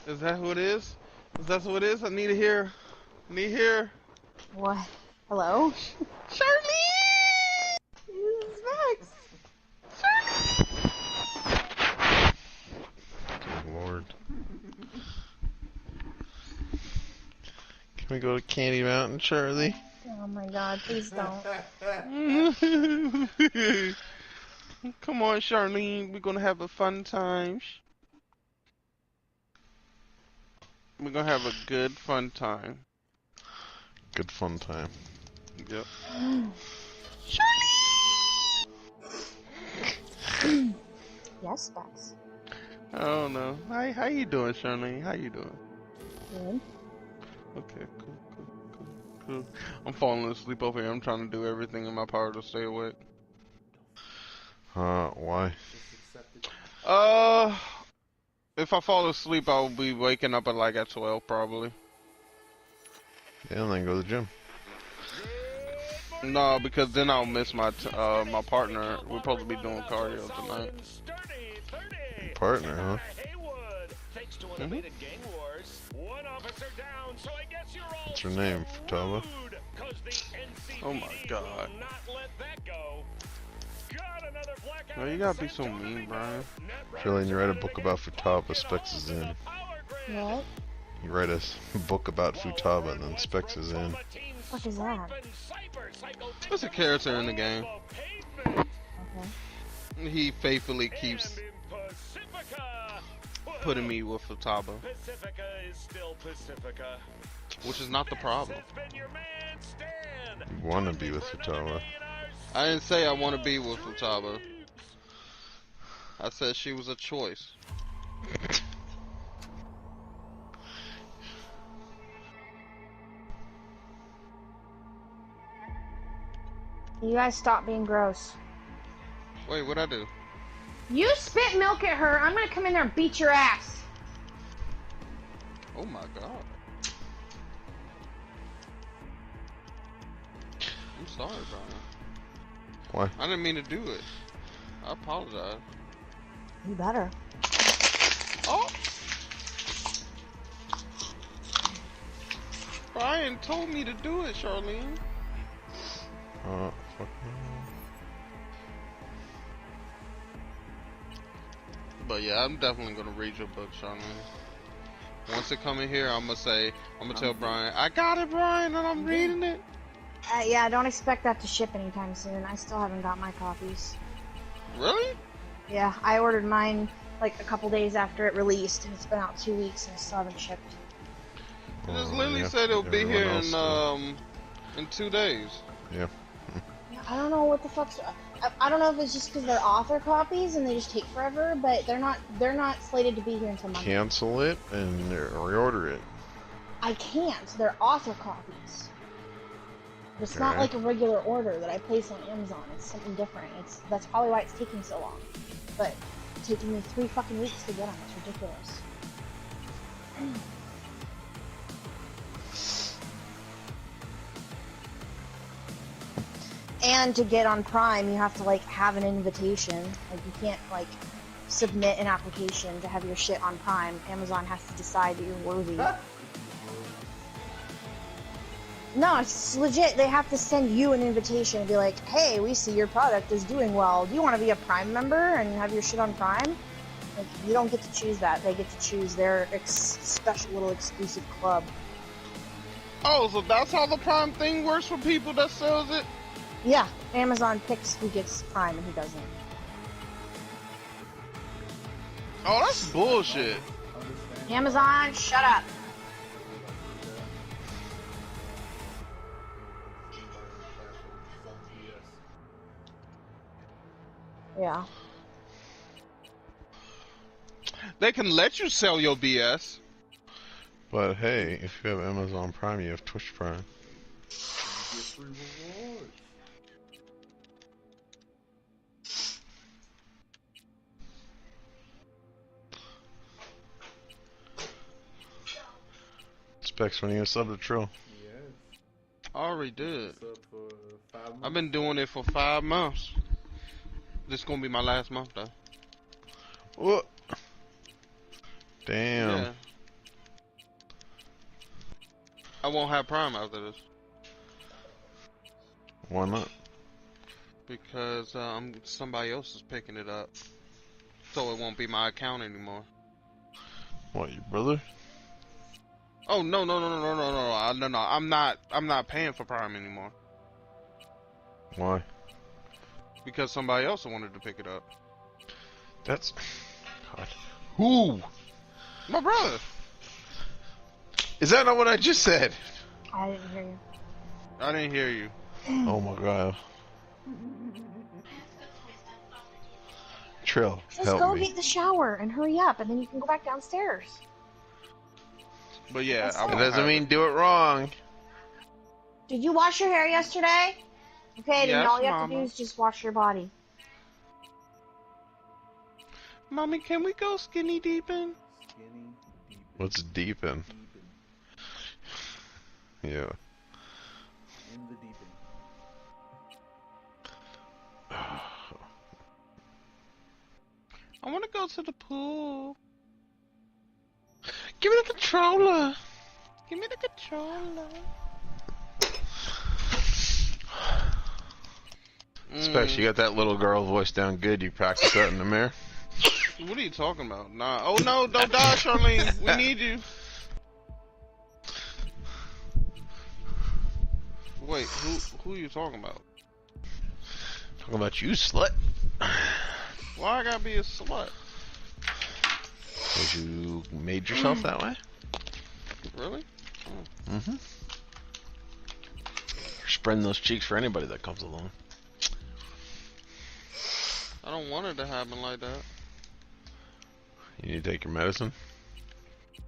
Is that who it is? Is that who it is? I need to hear. Need to hear. What? Hello? Charlene! This is Max. Good Lord. Can we go to Candy Mountain, Charlie? Oh my god, please don't. Come on, Charlene. We're gonna have a fun time. We're gonna have a good fun time. Good fun time. Yep. Yes, Max. I don't know. Hi, how you doing, Charlene? How you doing? Good. Okay, cool. I'm falling asleep over here. I'm trying to do everything in my power to stay awake. Why? If I fall asleep, I'll be waking up at 12 probably. Yeah, and then go to the gym. No, because then I'll miss my my partner. We're supposed to be doing cardio tonight. Your partner, huh? Mhm. What's her name? Futaba? Oh my god. No, you gotta be so mean, Brian. Feeling you write a book about Futaba, Specs is in. What? You write a book about Futaba, and then Specs is in. What the fuck is that? There's a character in the game. Okay. He faithfully keeps putting me with Futaba, which is not the problem. You want to be with Futaba. I didn't say I want to be with Futaba. I said she was a choice. You guys stop being gross. Wait, what'd I do? You spit milk at her, I'm gonna come in there and beat your ass. Oh my god. I'm sorry, Brian. Why? I didn't mean to do it. I apologize. You better. Oh! Brian told me to do it, Charlene. Fuck no. But yeah, I'm definitely gonna read your book, Charlene. Once it come in here, I'm gonna tell Brian, I got it, Brian, and I'm reading it. Yeah, don't expect that to ship anytime soon. I still haven't got my copies. Really? Yeah, I ordered mine like a couple days after it released, and it's been out 2 weeks and I still haven't shipped. It just Well, literally yeah, said it'll be everyone here else in 2 days. Yeah. I don't know what the fuck's. I don't know if it's just because they're author copies and they just take forever, but they're not slated to be here until Monday. Cancel it and reorder it. I can't. They're author copies. It's not Okay. like a regular order that I place on Amazon. It's something different. That's probably why it's taking so long. But it's taking me 3 fucking weeks to get them. It's ridiculous. And to get on Prime, you have to like have an invitation. Like you can't like submit an application to have your shit on Prime. Amazon has to decide that you're worthy. No, it's legit. They have to send you an invitation and be like, hey, we see your product is doing well. Do you want to be a Prime member and have your shit on Prime? Like, you don't get to choose that. They get to choose their special little exclusive club. Oh, so that's how the Prime thing works for people that sells it? Yeah, Amazon picks who gets Prime and who doesn't. Oh, that's bullshit. Amazon, shut up. Yeah. They can let you sell your BS. But hey, if you have Amazon Prime, you have Twitch Prime. Specs, when you sub to Trill? I already did. I've been doing it for 5 months. This is gonna be my last month though. What? Damn. Yeah. I won't have Prime after this Why not? because somebody else is picking it up, so it won't be my account anymore. What, your brother? Oh no. No. I'm not paying for Prime anymore Why? because somebody else wanted to pick it up. That's... God. Who? My brother. Is that not what I just said? I didn't hear you. I didn't hear you. Oh my god. Trill, Just help go me. get the shower and hurry up, and then you can go back downstairs. But yeah, That's I it. It won't doesn't have mean do it wrong. Did you wash your hair yesterday? Okay, then Yes, all you have to Mama. do is just wash your body. Mommy, can we go skinny deepin'? Skinny, deep. What's deep in? Yeah. In the deep end. I want to go to the pool. Give me the controller. Give me the controller. Specs, you got that little girl voice down good. You practice that in the mirror? What are you talking about? Nah. Oh no, don't die, Charlene. We need you. Wait, who are you talking about? Talking about you, slut. Why I gotta be a slut? Because you made yourself that way? Really? Mm-hmm. You're spreading those cheeks for anybody that comes along. I don't want it to happen like that. You need to take your medicine?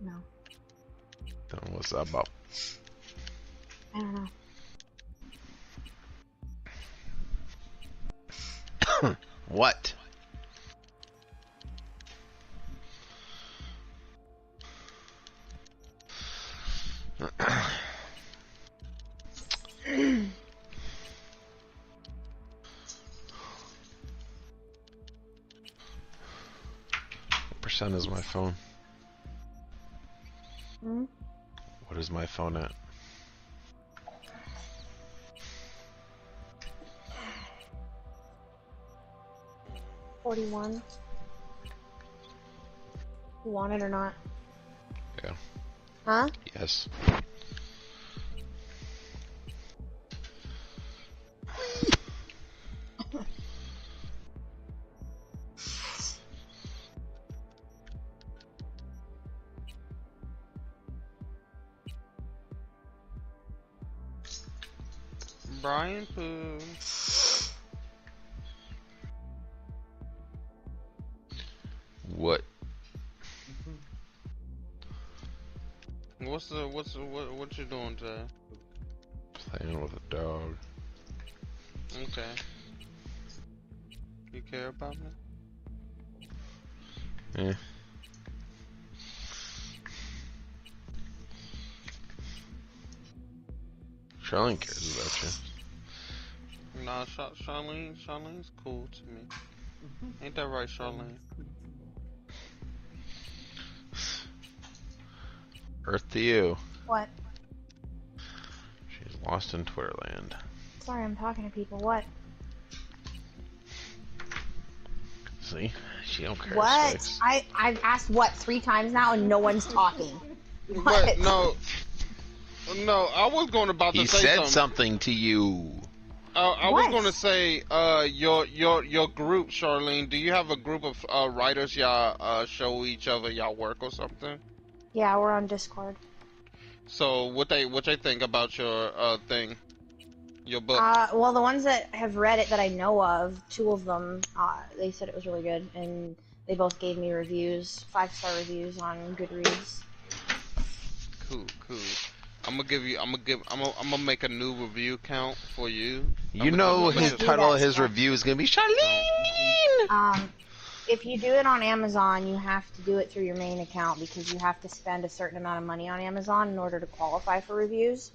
No, Then what's that about? I don't know. What? What percent is my phone? Hmm? What is my phone at? $41. You want it or not? Yeah. Huh? Yes. Brian Pooh. What? What you doing today? Playing with a dog. Okay. You care about me? Eh. Charlene cares about you. Nah, Charlene's cool to me. Ain't that right, Charlene? Earth to you. What? She's lost in Twitterland. Sorry, I'm talking to people. What? See? She don't care. What? Specs. I've asked what 3 times now and no one's talking. But no, I was going about to He say said something. something to you. I was What? going to say, your group, Charlene. Do you have a group of writers y'all show each other y'all work or something? Yeah, we're on Discord. So what they think about your thing, your book? Well, the ones that have read it that I know of, 2 of them, they said it was really good, and they both gave me reviews, 5-star reviews on Goodreads. Cool. I'm gonna make a new review count for you. You know his do title that of his stuff. review is gonna be Charlene! If you do it on Amazon, you have to do it through your main account because you have to spend a certain amount of money on Amazon in order to qualify for reviews.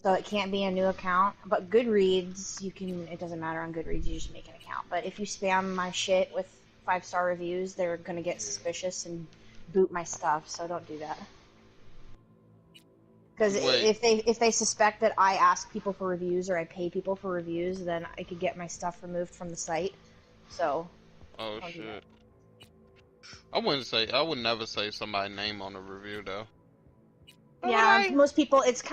So it can't be a new account. But Goodreads, it doesn't matter on Goodreads, you just make an account. But if you spam my shit with 5-star reviews, they're gonna get suspicious and boot my stuff, so don't do that. Because Wait. if they suspect that I ask people for reviews or I pay people for reviews, then I could get my stuff removed from the site. So Oh I'll do that. shit. I would never say somebody's name on a review though. Yeah, Alright. most people it's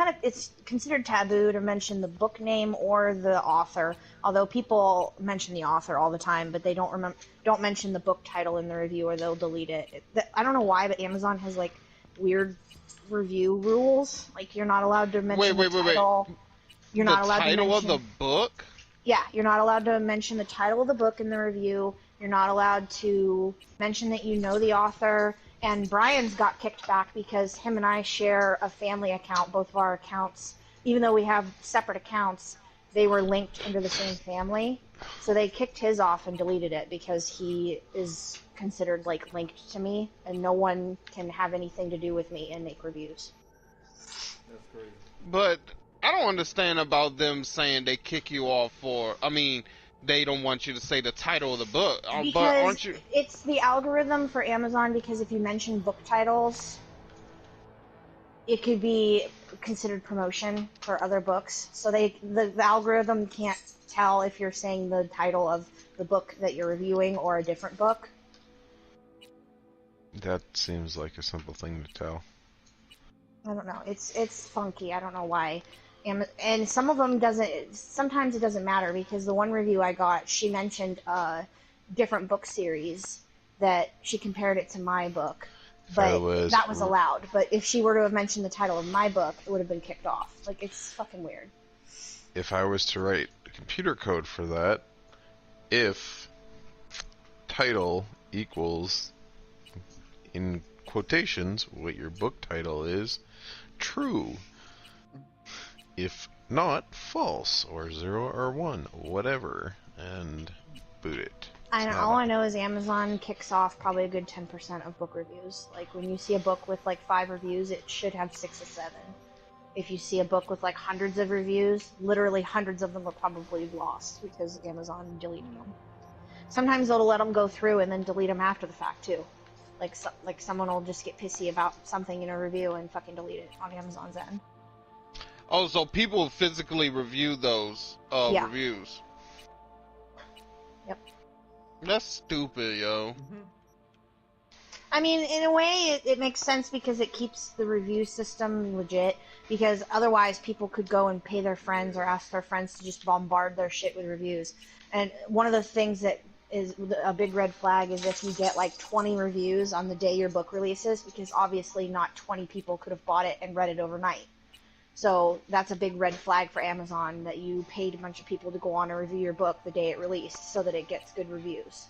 considered taboo to mention the book name or the author. Although people mention the author all the time, but they don't mention the book title in the review or they'll delete it. I don't know why, but Amazon has like weird review rules. Like you're not allowed to mention Wait. the title. You're The not allowed to title of mention. the book? Yeah, you're not allowed to mention the title of the book in the review. You're not allowed to mention that you know the author. And Brian's got kicked back because him and I share a family account. Both of our accounts, even though we have separate accounts, they were linked under the same family. So they kicked his off and deleted it because he is considered like linked to me, and no one can have anything to do with me and make reviews. That's crazy. But I don't understand about them saying they kick you off for. I mean, they don't want you to say the title of the book. But Because aren't you? it's the algorithm for Amazon, because if you mention book titles, it could be considered promotion for other books. So the algorithm can't tell if you're saying the title of the book that you're reviewing or a different book. That seems like a simple thing to tell. I don't know. It's funky. I don't know why. And some of them doesn't. Sometimes it doesn't matter because the one review I got, she mentioned a different book series that she compared it to my book, but that was allowed. But if she were to have mentioned the title of my book, it would have been kicked off. Like it's fucking weird. If I was to write computer code for that, if title equals in quotations what your book title is, true. If not, false, or 0 or 1, whatever, and boot it. All I know is Amazon kicks off probably a good 10% of book reviews. Like when you see a book with like 5 reviews, it should have 6 or 7. If you see a book with like hundreds of reviews, literally hundreds of them are probably lost because Amazon deleted them. Sometimes they'll let them go through and then delete them after the fact too. Like someone will just get pissy about something in a review and fucking delete it on Amazon's end. Oh, so people physically review those Yeah. reviews. Yep. That's stupid, yo. I mean, in a way, it makes sense because it keeps the review system legit. Because otherwise, people could go and pay their friends or ask their friends to just bombard their shit with reviews. And one of the things that is a big red flag is if you get like 20 reviews on the day your book releases, because obviously not 20 people could have bought it and read it overnight. So that's a big red flag for Amazon that you paid a bunch of people to go on and review your book the day it released so that it gets good reviews.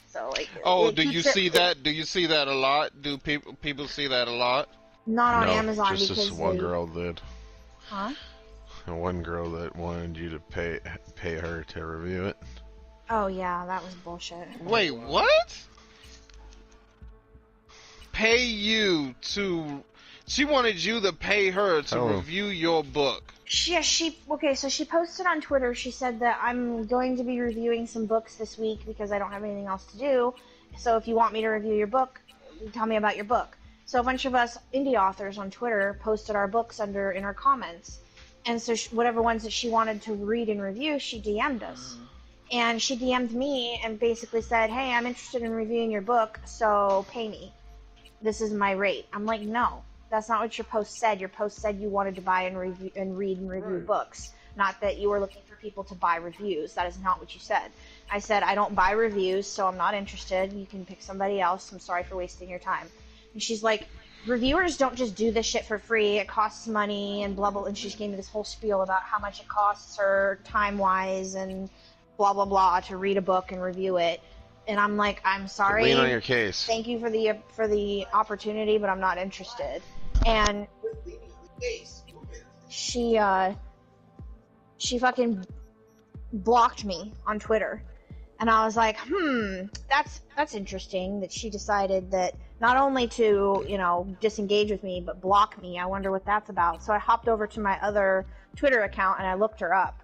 So like. Oh, do you see that? Do you see that a lot? Do people see that a lot? Not on No, Amazon just because this one girl did. Huh? And one girl that wanted you to pay her to review it. Oh yeah, that was bullshit. Wait, what? Pay you to... She wanted you to pay her to review your book. Okay, so she posted on Twitter, she said that I'm going to be reviewing some books this week because I don't have anything else to do. So if you want me to review your book, tell me about your book. So a bunch of us indie authors on Twitter posted our books in our comments. And so whatever ones that she wanted to read and review, she DM'd us. And she DM'd me and basically said, hey, I'm interested in reviewing your book, so pay me. This is my rate. I'm like, no. That's not what your post said. Your post said you wanted to buy and read and review books, not that you were looking for people to buy reviews. That is not what you said. I said, I don't buy reviews, so I'm not interested. You can pick somebody else. I'm sorry for wasting your time. And she's like, reviewers don't just do this shit for free. It costs money and blah, blah. And she just gave me this whole spiel about how much it costs her time-wise and blah, blah, blah to read a book and review it. And I'm like, I'm sorry. Lean on your case. Thank you for the opportunity, but I'm not interested. And she fucking blocked me on Twitter. And I was like, that's interesting that she decided that not only to, disengage with me, but block me. I wonder what that's about. So I hopped over to my other Twitter account and I looked her up.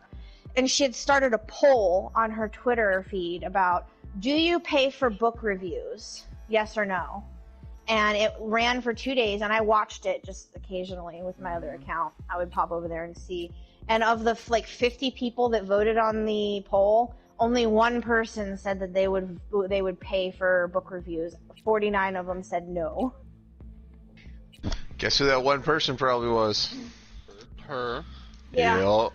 And she had started a poll on her Twitter feed about, do you pay for book reviews? Yes or no? and it ran for 2 days, and I watched it just occasionally with my other account. I would pop over there and see. And of the like 50 people that voted on the poll, only one person said that they would pay for book reviews. 49 of them said no. Guess who that one person probably was? Her. Yeah. Yep.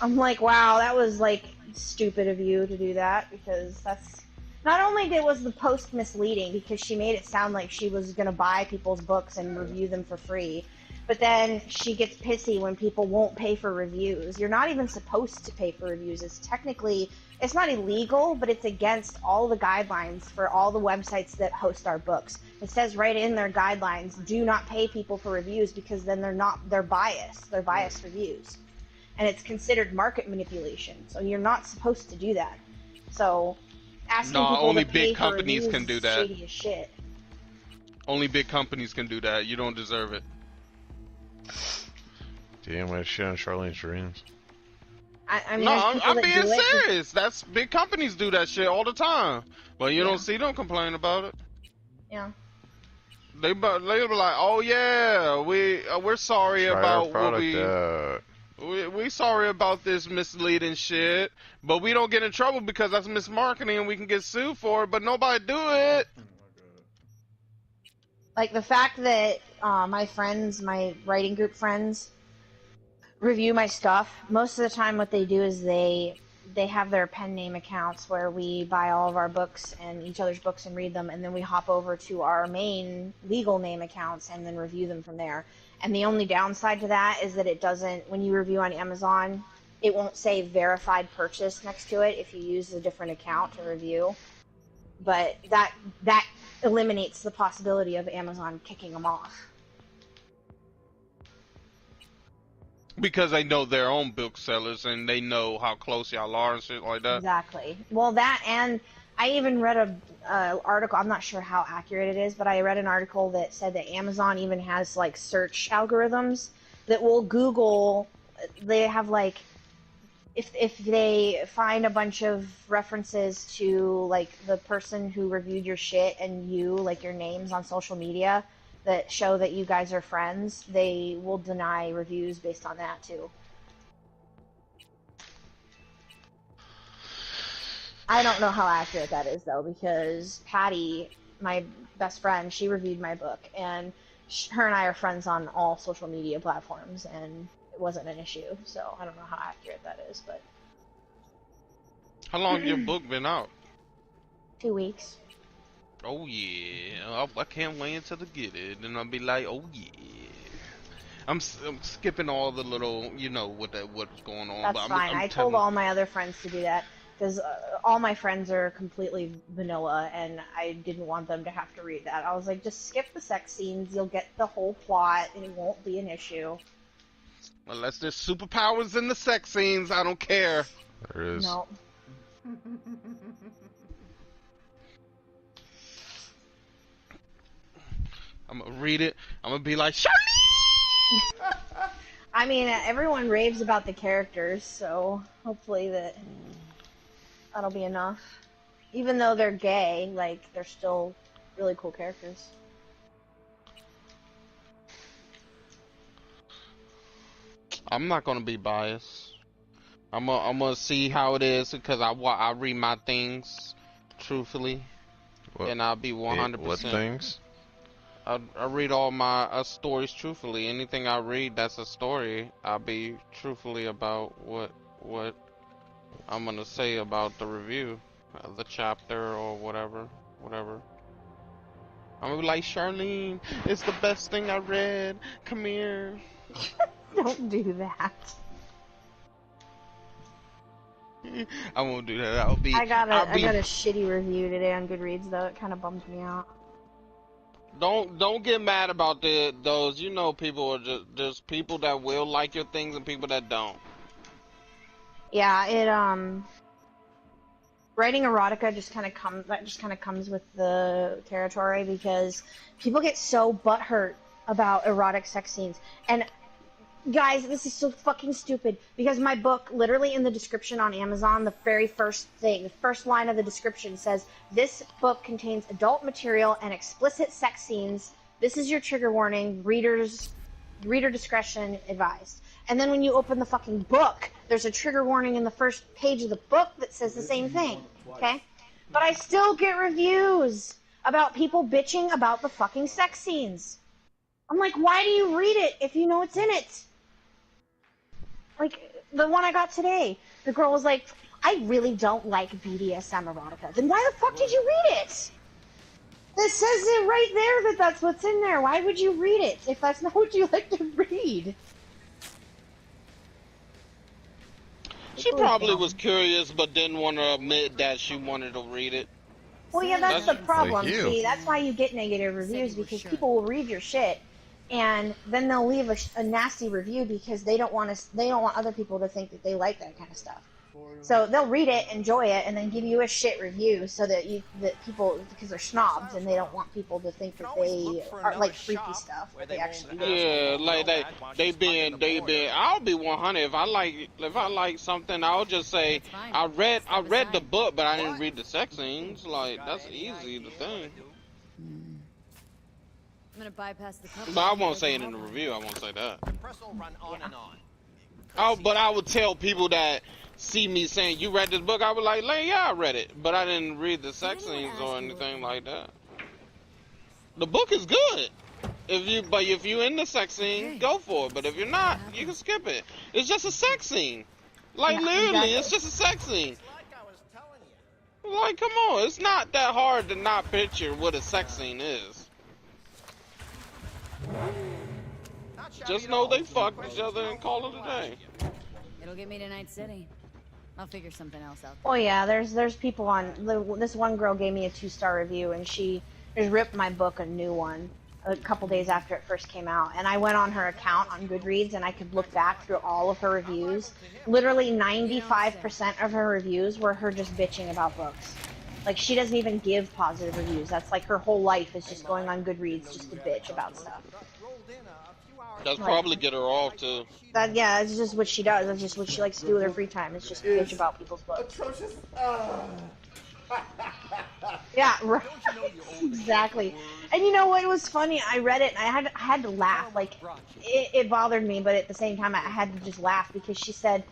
I'm like, wow, that was like stupid of you to do that, because that's not only was the post misleading because she made it sound like she was gonna buy people's books and review them for free, but then she gets pissy when people won't pay for reviews. You're not even supposed to pay for reviews. It's not illegal, but it's against all the guidelines for all the websites that host our books. It says right in their guidelines, do not pay people for reviews, because then they're biased. They're biased reviews. And it's considered market manipulation. So you're not supposed to do that. So asking people only to pay big for companies reviews can do is that. shady as shit. Only big companies can do that. You don't deserve it. Damn, I shit on Charlene's dreams. I mean, No, there's people I'm that being do it. serious. That's big companies do that shit all the time. But you Yeah. don't see them complain about it. Yeah. They be like, oh yeah, we're sorry Try our about what product we sorry about this misleading shit, but we don't get in trouble because that's mismarketing and we can get sued for it. But nobody do it. Oh my god. Like the fact that my writing group friends, review my stuff. Most of the time what they do is they have their pen name accounts where we buy all of our books and each other's books and read them, and then we hop over to our main legal name accounts and then review them from there. And the only downside to that is that it doesn't, when you review on Amazon, it won't say verified purchase next to it if you use a different account to review. But that eliminates the possibility of Amazon kicking them off. Because they know their own booksellers and they know how close y'all are and shit like that. Exactly. Well, that, and I even read a article, I'm not sure how accurate it is, but I read an article that said that Amazon even has like search algorithms that will Google, they have like, if they find a bunch of references to like the person who reviewed your shit and you, like your names on social media, that show that you guys are friends, they will deny reviews based on that too. I don't know how accurate that is though, because Patty, my best friend, she reviewed my book, and her and I are friends on all social media platforms, and it wasn't an issue. So I don't know how accurate that is, but How long your book been out? 2 weeks. Oh yeah, I can't wait until to get it, and I'll be like, oh yeah. I'm skipping all the little, you know, what's going on. That's but fine. I'm I telling told all my other friends to do that, because all my friends are completely vanilla, and I didn't want them to have to read that. I was like, just skip the sex scenes, you'll get the whole plot, and it won't be an issue. Unless there's superpowers in the sex scenes, I don't care. There is. No. I'm gonna read it. I'm gonna be like, Charlie! I mean, everyone raves about the characters, so hopefully that'll be enough. Even though they're gay, like, they're still really cool characters. I'm not gonna be biased. I'm gonna see how it is because I read my things truthfully, What, and I'll be 100%. what things? I read all my stories truthfully. Anything I read that's a story, I'll be truthfully about what I'm gonna say about the review, the chapter or whatever. I'm gonna be like, Charlene, it's the best thing I read. Come here. Don't do that. I won't do that. I'll be. I got I'll be, a shitty review today on Goodreads, though. It kind of bummed me out. Don't get mad about those. You know, people are just people that will like your things and people that don't. Yeah, it writing erotica just kind of comes with the territory, because people get so butthurt about erotic sex scenes, and Guys, this is so fucking stupid because my book, literally in the description on Amazon, the very first thing, the first line of the description says, "This book contains adult material and explicit sex scenes. This is your trigger warning. Reader discretion advised." And then when you open the fucking book, there's a trigger warning in the first page of the book that says the same thing. Okay? But I still get reviews about people bitching about the fucking sex scenes. I'm like, why do you read it if you know it's in it? Like, the one I got today, the girl was like, "I really don't like BDSM erotica." Then why the fuck did you read it? It says it right there that that's what's in there. Why would you read it if that's not what you like to read? She probably was curious, but didn't want to admit that she wanted to read it. Well, yeah, that's the problem. Like you. See, that's why you get negative reviews, because people will read your shit, and then they'll leave a nasty review because they don't want other people to think that they like that kind of stuff. So they'll read it, enjoy it, and then give you a shit review so that people, because they're snobs and they don't want people to think that they are like freaky stuff. But they actually Yeah, like they being. I'll be 100. If I like something, I'll just say I read the book, but I didn't read the sex scenes. Like, that's easy to think. I'm gonna bypass the company. But I won't say it in the review. I won't say that. Press will run on and on. Oh, but I would tell people that see me saying, "You read this book?" I would like, "Yeah, I read it, but I didn't read the sex scenes or anything like that." The book is good. If you in the sex scene, go for it. But if you're not, you can skip it. It's just a sex scene. Like, literally, it's just a sex scene. Like I was telling you. Like, come on, it's not that hard to not picture what a sex scene is. Not shabby Just at know all. they fucked each other and call it a day. It'll get me to Night City. I'll figure something else out. Oh yeah, there's people on. This one girl gave me a 2-star review, and she just ripped my book a new one a couple days after it first came out. And I went on her account on Goodreads, and I could look back through all of her reviews. Literally 95% of her reviews were her just bitching about books. Like, she doesn't even give positive reviews. That's like her whole life is just going on Goodreads just to bitch about stuff. That's probably get her off too. Yeah, it's just what she does. It's just what she likes to do with her free time. It's just bitch about people's books. Atrocious. Yeah, right. Exactly. And you know what? It was funny. I read it and I had to laugh. Like, it bothered me, but at the same time I had to just laugh because she said,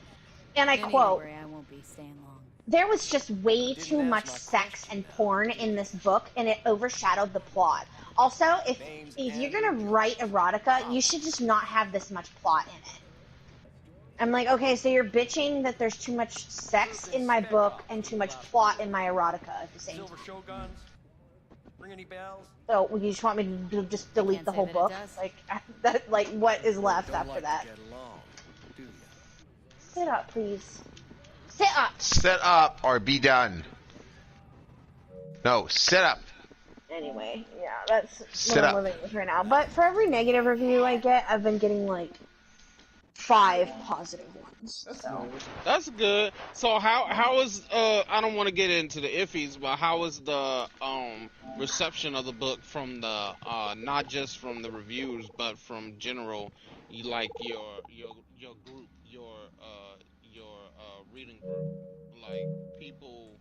and I quote, I won't be staying long. "There was just way too much sex and porn in this book, and it overshadowed the plot. Also, if you're gonna write erotica, you should just not have this much plot in it." I'm like, okay, so you're bitching that there's too much sex in my book and too much plot in my erotica at the same time. Silver Shoguns? Ring any bells? So you just want me to just delete Can't the say whole that it book? does. Like, that, like, what is left Don't after like that? to get along, do you? Sit up, please. Sit up. Set up or be done. No, set up. Anyway, yeah, that's Sit what up. I'm living with right now. But for every negative review I get, I've been getting like 5 positive ones. So That's good. So how is I don't want to get into the iffies, but how is the reception of the book from the not just from the reviews but from general, like your group, your reading group, like people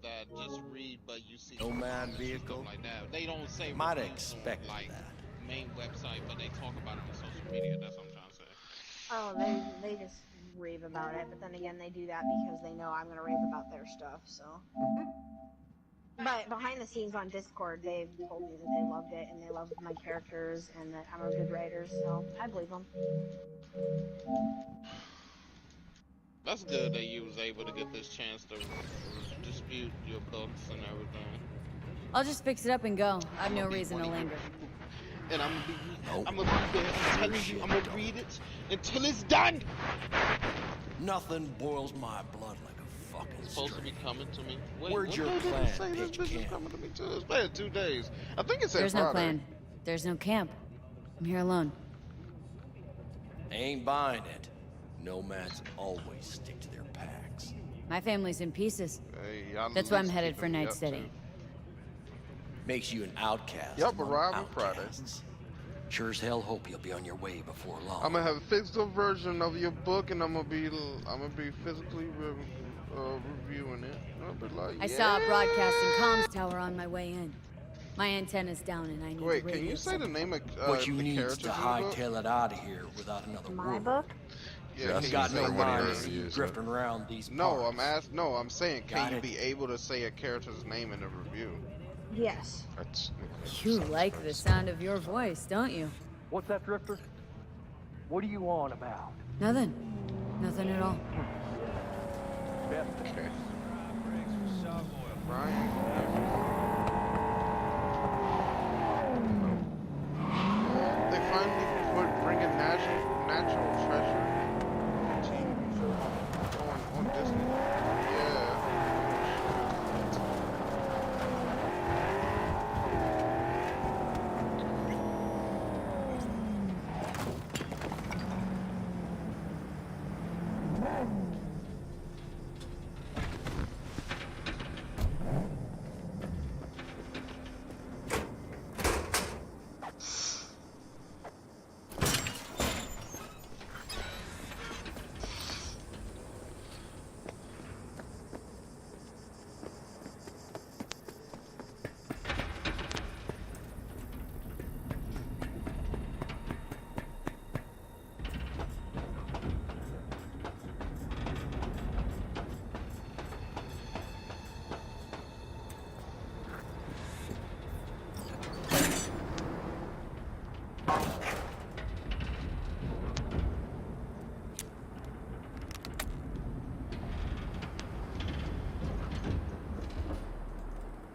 that just read but you see Nomad stuff vehicle? like that. They don't say Might reviews on, expect like that. main website, but they talk about it on social media. That's what I'm trying to say. oh, they just rave about it. But then again, they do that because they know I'm gonna rave about their stuff. So. But behind the scenes on Discord, they've told me that they loved it and they loved my characters and that I'm a good writer. So I believe them. That's good that you was able to get this chance to dispute your books and everything. I'll just fix it up and go. I've no reason to linger. And I'm gonna be there. I'm telling you, I'm gonna read it until it's done. Nothing boils my blood like a fucking It's supposed to be stream. coming to me. Wait, Where'd what your day did it plan say this pitch bitch is camp? coming to me too? It's been 2 days. I think it said There's Friday. no plan. There's no camp. I'm here alone. Ain't buying it. Nomads always stick to their packs. My family's in pieces. Hey, y'all That's at why I'm least headed keeping for me Night up, City. too. Makes you an outcast. Yep, among arriving Friday. outcasts. Sure as hell hope you'll be on your way before long. I'm gonna have a physical version of your book, and I'm gonna be physically reviewing it. I'll be like, I yeah. saw a broadcasting comms tower on my way in. My antenna's down and I need Wait, to can radio you say the someone. name of What you the need is characters to in the book? hightail it out of here without another My word. book? Yeah, That's I've can you got say no everyone mind here to see you reviews, drifting around these No, parts. I'm saying, Got can you it? be able to say a character's name in a review? Yes. That's You like the sound of your voice, don't you? What's that, Drifter? What are you on about? Nothing. Nothing at all. Okay. Ryan. They finally bringing natural treasure TV show on Disney. Yeah.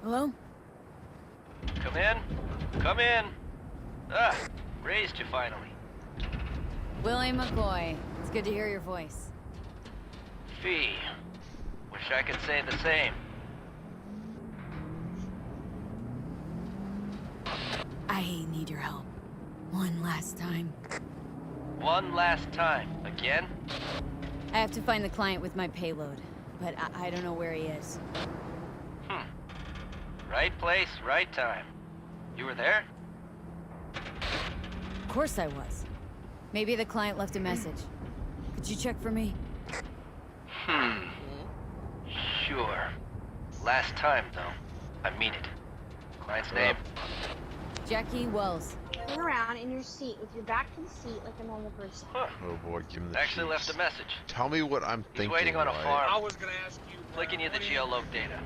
Hello? Come in. Come in. Ah, raised you finally. Willie McCoy. It's good to hear your voice. Fee. Wish I could say the same. I need your help. One last time. One last time. Again? I have to find the client with my payload, but I don't know where he is. Right place, right time. You were there? Of course I was. Maybe the client left a message. Could you check for me? Sure. Last time, though. I mean it. Client's name? Jackie Wells. Turn around in your seat with your back to the seat like a normal person. Huh. Oh boy, give him the Actually left cheese. a message. Tell me what I'm He's thinking. waiting on a Wyatt. farm. I was gonna ask you. Flicking you the geoloc data.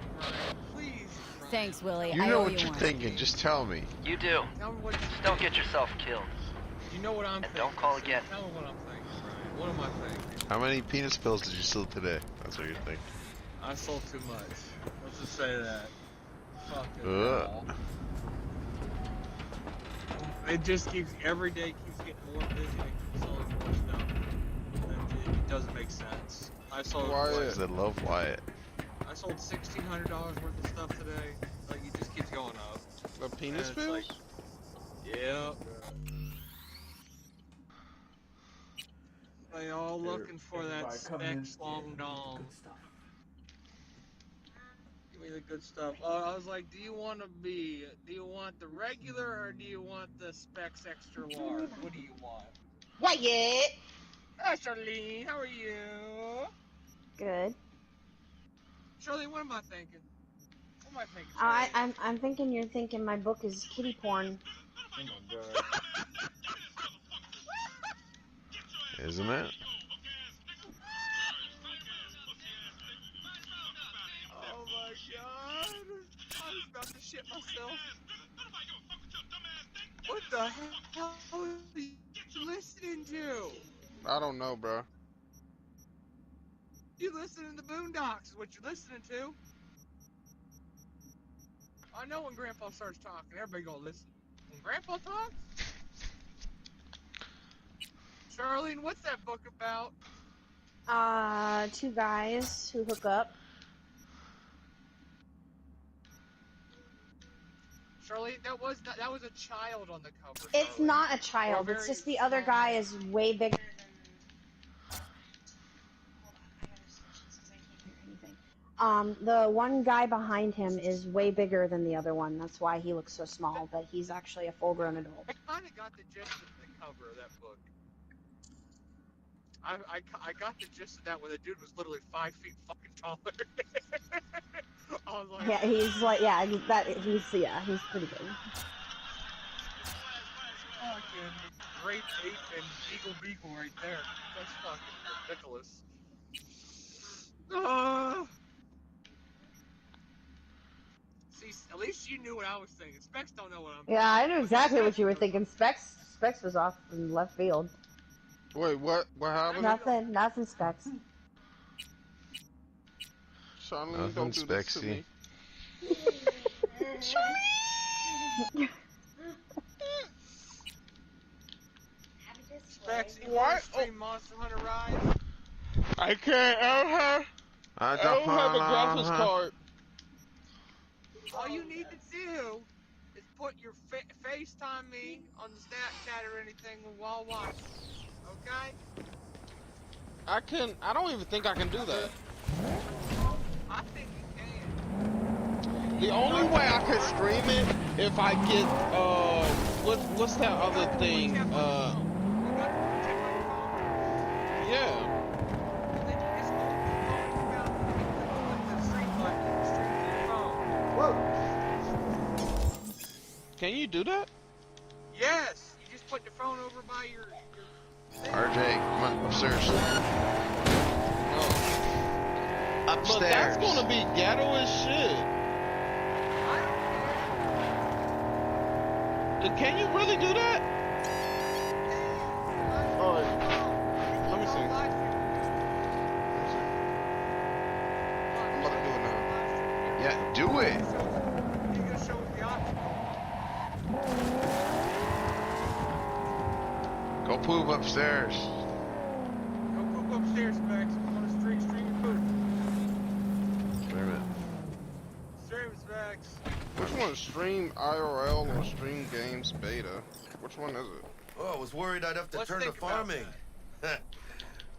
Please. Ryan. Thanks, Willie. You I know owe what you you're one. thinking. Just tell me. You do. Tell me what Just don't get yourself killed. you know what I'm And thinking. don't call again. Tell me what I'm thinking, Ryan. What am I thinking? How many penis pills did you steal today? That's what you're thinking. I sold too much. Let's just say that. Fucking hell. It just keeps, every day keeps getting more busy and keeps selling more stuff. And it doesn't make sense. I sold Wyatt. Because I love Wyatt. I sold $1,600 worth of stuff today. Like, it just keeps going up. The penis And it's pills? Yeah. They all looking for that Specs long dong. Give me the good stuff. I was like, do you want the regular or do you want the Specs extra large? What do you want? Wyatt! Hi, Charlene. How are you? Good. Charlene, what am I thinking? What am I thinking, Charlene? I'm thinking you're thinking my book is kitty porn. Oh my god. Isn't it? Oh my god. I was about to shit myself. What the hell are you listening to? I don't know, bro. You listening to Boondocks is what you're listening to. I know when Grandpa starts talking, everybody gonna listen. When Grandpa talks? Charlene, what's that book about? Two guys who hook up. Charlene, that was a child on the cover. It's Charlene. not a child. Or It's very just the other small. guy is way bigger than. Hold on, I gotta switch this because I can't hear anything. The one guy behind him is way bigger than the other one. That's why he looks so small, but he's actually a full-grown adult. I kind of got the gist of the cover of that book. I got the gist of that when the dude was literally 5 feet fucking taller. I was like, Yeah, he's he's pretty big. fucking great ape and eagle beagle right there. That's fucking ridiculous. See, at least you knew what I was thinking. Specs don't know what I'm thinking. Yeah, I knew exactly what you were thinking. Specs was off in left field. Wait, what? What happened? Nothing, Specs. Charlene, Nothing don't do this to Spexy. me. Specs, you What? want to stream Monster Hunter Rise? I can't. I don't have a graphics card. All you need to do is put your FaceTime me on the Snapchat or anything while watching. Okay? I don't even think I can do that. I think you can. The only way I could stream it if I get what's that other thing? You got the check on your phone? Yeah. And then you just hold the phone, you got the stream button and stream to your phone. Can you do that? Yes! You just put the phone over by your thing. RJ, come on, upstairs. No. Upstairs. But that's gonna be ghetto as shit. I don't care. Can you really do that? Alright. Let me see. I'm about to do it now. Yeah, do it. You're gonna show us the option. Go poop upstairs. Go poop upstairs, Specs. I'm gonna stream your poop. Wait a minute. Stream Specs. Which one is stream IRL or stream games beta? Which one is it? Oh, I was worried I'd have to Let's turn to think about farming. Yeah.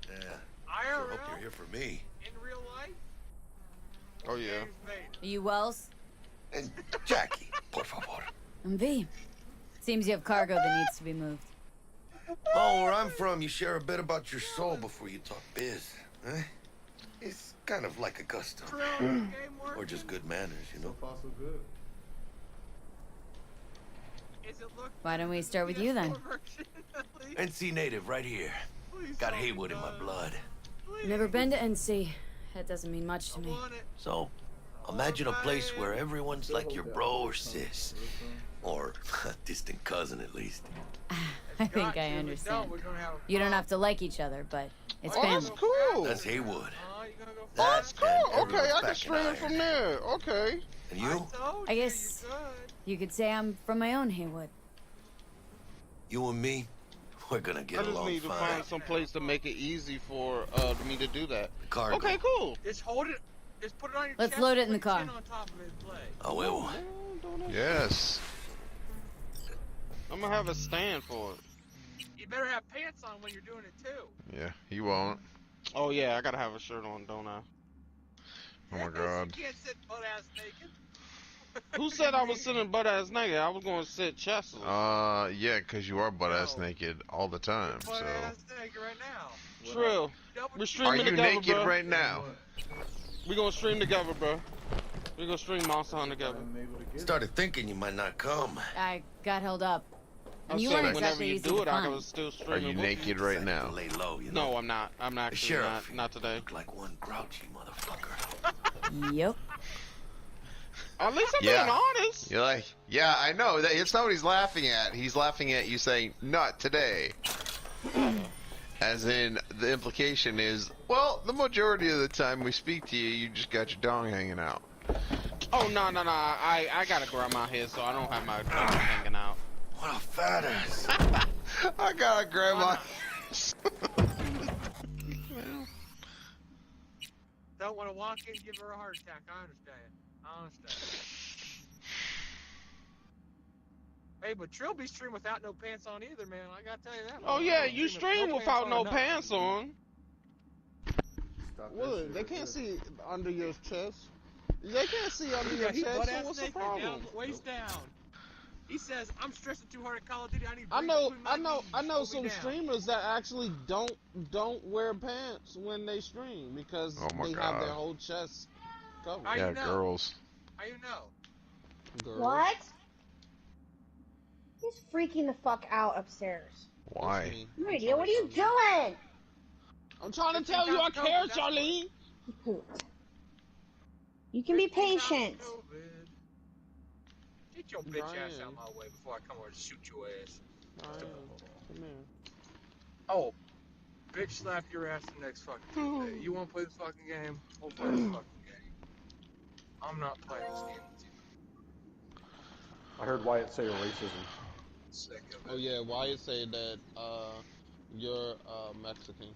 Sure hope you're IRL here for me. in real life. Oh yeah. Games beta. Are you Wells? And Jackie, por favor. I'm V. Seems you have cargo that needs to be moved. Oh, where I'm from, you share a bit about your soul before you talk biz. Eh? It's kind of like a custom. Game Or working? just good manners, you know? Is it look Why don't we start with you then? PS4 version, at least? NC native right here. Please Got don't Haywood be in my done. blood. Please. Never been to NC. That doesn't mean much to I me. want it. So, imagine a place where everyone's like your bro or sis. Or a distant cousin, at least. I think Got I to. If we understand. don't, we're gonna have a You don't problem. have to like each other, but it's Oh, that's family. cool. That's Haywood. You gonna go That's That cool. and Okay, everyone's I can back in stream it from iron. there. Okay. And you? told I you, guess- you could. You could say I'm from my own Haywood. You and me, we're gonna I get just along need to fine. find some place to make it easy for me to do that. Cargo. Okay, cool. Just hold it. Just put it on your Let's chest load it and in the put your car. chin on top of it and play. A huevo. Yes. I'm gonna have a stand for it. You better have pants on when you're doing it too. Yeah, he won't. Oh yeah, I gotta have a shirt on, don't I? Oh my god. You can't sit butt ass naked. Who said I was sitting butt ass naked? I was gonna sit chestless. Yeah, because you are butt ass No. naked all the time, Butt so. ass naked right now. Trill, Double we're Are streaming you together, naked bro. right now? We gonna stream together, bro. We gonna stream Monster Hunter together. Started thinking you might not come. I got held up. I And you said weren't whenever exactly you easy do to it, I find. can still Are stream you it with naked right now? Lay low, you know. No, I'm not. I'm The actually sheriff. not today. Look like one grouchy motherfucker. Yep. At least I'm Yeah. being honest. You're like, yeah, I know. It's not what he's laughing at. He's laughing at you saying, not today. As in, the implication is, well, the majority of the time we speak to you, you just got your dong hanging out. Oh no. I got a grandma here, so I don't have my dog hanging out. What a fat ass. I got a grandma. Don't want to walk in and give her a heart attack. I understand. Hey, but Trill be streaming without no pants on either, man. I gotta tell you that. Oh yeah, you stream with without no or pants nothing. on. stuff. What? They can't see under your chest. They can't see under your He chest. butt So ass what's the naked, problem? down, waist down. He says, "I'm stressing too hard at Call of Duty. I need." I breaks know, between my I know, knees. I know Hold me some down." streamers that actually don't wear pants when they stream because Oh my they have their God. whole chest covered. How Yeah, you know? girls. How you know? Girls. What? He's freaking the fuck out upstairs. Why? Me. No I'm idea. What are you sorry, doing? I'm trying to 15 tell you I times COVID, care, that's what- Charlene. He pooped. You can be 15 times patient. COVID. Get your bitch ass out of my way before I come over and shoot your ass. Ryan, come here. Oh, bitch, slap your ass the next fucking day. You want to play this fucking game? We'll play this fucking game. I'm not playing this game with you. I heard Wyatt say racism. Sick of it. Oh yeah, Wyatt said that you're Mexican.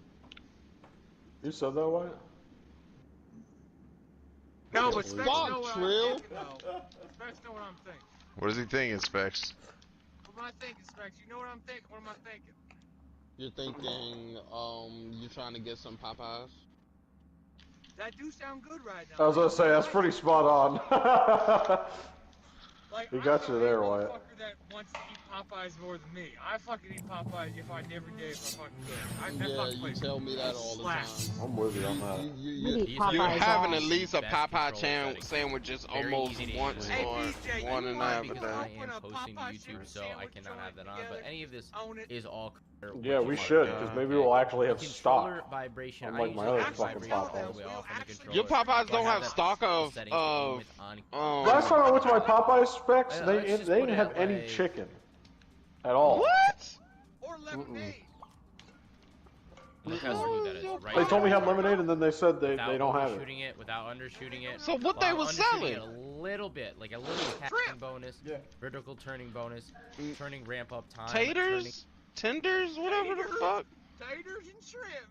You said that, Wyatt? No, but Specs Fuck, know what Trill. I'm thinking, though. Specs know what I'm thinking. What is he thinking, Specs? What am I thinking, Specs? You know what I'm thinking? What am I thinking? You're thinking you're trying to get some Popeyes. That do sound good right now. I was gonna say that's pretty spot on. Like, He I'm got you the there, rare Wyatt. motherfucker that wants to eat Popeyes more than me. I fucking eat Popeyes if I every day if I fucking could. That Yeah, fucking you place tell me that all the time. slaps. I'm with you on that. You eat You're Popeyes having all. at least a Best Popeye control sandwich settings. just Very almost easy to once use. Hey, or BJ, one you and a want half a because day. I Open am a posting to Popeye YouTube, chicken so I sandwich cannot have that joint on. But together. any of this Own it. is all. Yeah, we with should, my- because maybe we'll actually have controller stock. vibration. Unlike I my usually other have fucking vibration all Popeyes. the way off on the controller. Your Popeyes So I don't have that stock of settings on with on. Last time I went to my Popeyes specs, Yeah, they let's just they put didn't it have that any way. chicken at all. What? Or lemonade. Look how smooth that is. Right They told me there. have lemonade, and then they said they Without don't have it. overshooting it, without undershooting it. So what they while was undershooting selling? it a little bit, like a little casting bonus, vertical turning bonus, turning ramp up time. Taters? Tenders? Whatever the fuck? Taters and shrimp.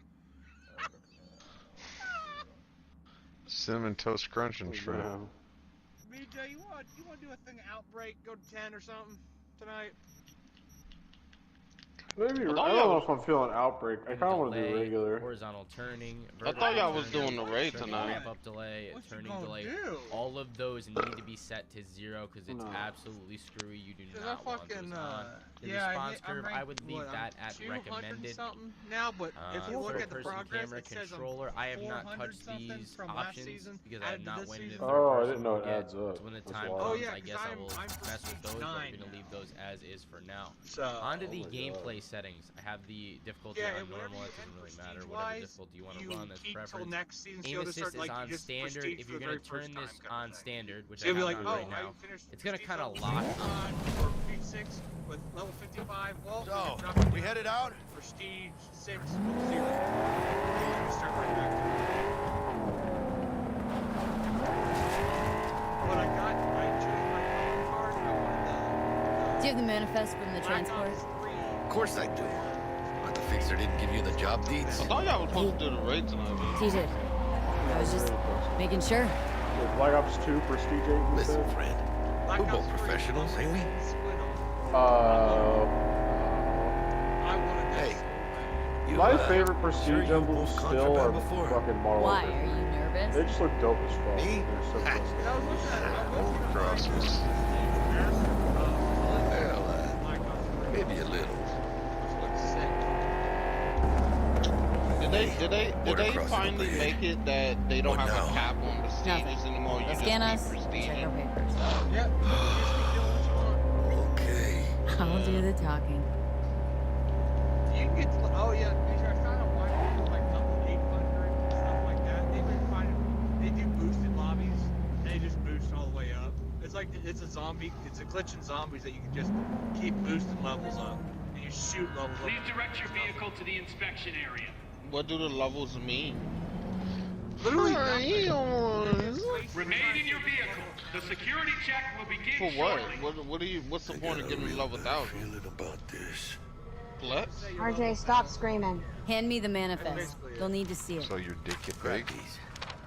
Cinnamon toast crunch and shrimp. Yeah. BJ, you want to do a thing Outbreak, go to 10 or something tonight? Maybe I don't thought know y'all if I'm feeling outbreak. I kind of want to do delay, regular. Horizontal turning. I thought y'all was vertical doing the turning, raid turning tonight. Ramp up delay, What you turning gonna delay. do? All of those need to be set to 0 because it's No. absolutely screwy. You do 'Cause not I want fucking, those on. The yeah, response I'm curve, I ranked, would leave what, that I'm at 200 recommended. something now, but if you look at the Third-person progress, camera it says controller. I have not 400 touched something these from last options season because I added have to not this went into season. third Oh, I person didn't know it yet. adds up. So when the That's time why. comes, Oh, yeah, I 'cause guess I I'm will mess with prestige those. But I'm 9 gonna now. leave those as is for now. So Onto the Oh my gameplay God. settings. I have the difficulty yeah, on and whatever normal. you It doesn't end really matter. Whatever prestige-wise, difficulty you want to you run, that's keep till preference. next season, so Aim you'll just assist start, is like, on you just standard. prestige If for you're the gonna very first turn time this kind of on thing. standard, which So I you'll have be like, not oh, right now, I finished it's gonna prestige kind of level lock 6 on. for prestige 6 with level 55. Well, So, if not, we headed out? prestige 6 with 0. And you start right back to it. But I chose my calling card. I wanted Do you have the manifest from the Black transport? Ops 3. Of course I do. But the fixer didn't give you the job deeds. I thought y'all was supposed to do the raid tonight, man. He did. I was just making sure. Yeah, Black Ops 2 Prestige 8. you Listen, said? friend. Black We're Ops both 3 professionals, ain't we? split off. I wanted that Hey, so bad. You, My uh, favorite sure Prestige you emblems both still are contraband before? fucking Marvel. Why? Are you nervous? They just look dope as fuck. Me? They're so close. And I was looking at it. I was Old looking at crosses. Well, Black Ops 3. maybe a little. Which looks sick. Did they Across the finally bridge. make it that they don't What have now? a cap on prestiges anymore? You They'll just scan keep us, check our prestiging? papers. Yep. You just keep doing what you want. Okay. I'll do the talking. You can get to, oh yeah, these are kind of why people like level 800 and stuff like that. They've been finding, they do boosted lobbies, and they just boost all the way up. It's like, it's a zombie, it's a glitch in zombies that you can just keep boosting levels up, and you shoot levels up. Please direct your vehicle to the inspection area. What do the levels mean? Literally nothing. Remain in your vehicle. The security check will begin For what? shortly. What's the I point got of a getting real level bad 1000? feeling about this. What? RJ, stop screaming. Hand me the manifest. They'll need to see it. So your dick get big? These.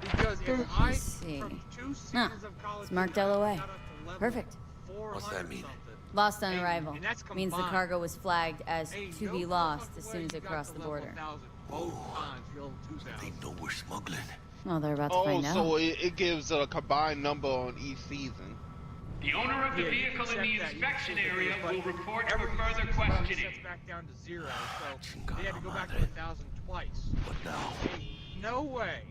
Because if I, see. from 2 seasons Huh. of Call of It's Duty, marked I LOA. got up to level Perfect. 400 What's that mean? something. Lost on And- arrival. and that's Means the combined. cargo was flagged as Ain't to no be lost motherfucking as way soon as you it got crossed to the level border. 1000. both times for level 2000. They know we're smuggling. Well, they're about to Oh, find out. so it gives a combined number on each season. The owner of the Yeah, you vehicle can in the check that. inspection You can area check that, will but report for every further system questioning. sets back down to 0, so they had to go back to 1,000 twice. What now? No way.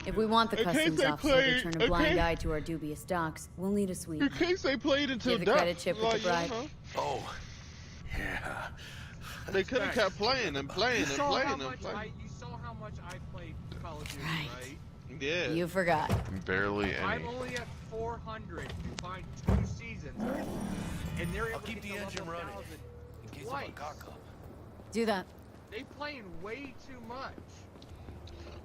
If we want the In case customs they officer play- to turn a in blind case- eye to our dubious docks, we'll need a sweep. In case they played until Give the death. credit chip with the like, bribe. Oh, yeah. They could have kept playing and playing You and saw playing how and much playing. you saw how much I played Call of Duty, Right. right? Yeah. You forgot. Barely any. I'm only at 400 to find 2 seasons, and they're able I'll to keep get the to engine level running 1,000 in case twice. of a cock up. Do that. They playing way too much.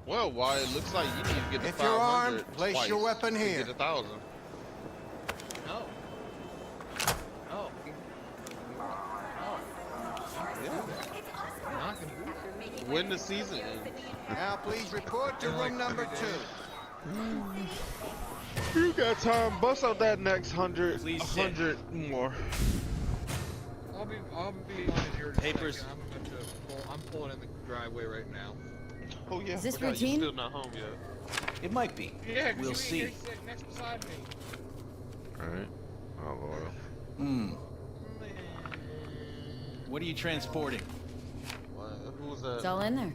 Well, why it looks like you need to get the If you're 500 armed, place twice your weapon to here. Get 1,000. No. No. Not gonna do When the season ends. Now please report to room number 2. You got time. Bust out that next 100. Please 100 more. I'll be on it here. in a Papers. second. I'm pulling in the driveway right now. Oh yeah. Is this forgot routine? You're still not home yet. It might be. Yeah, We'll see. You're sitting next beside me. Alright. Oh, loyal. What are you transporting? Who was It's that? all in there.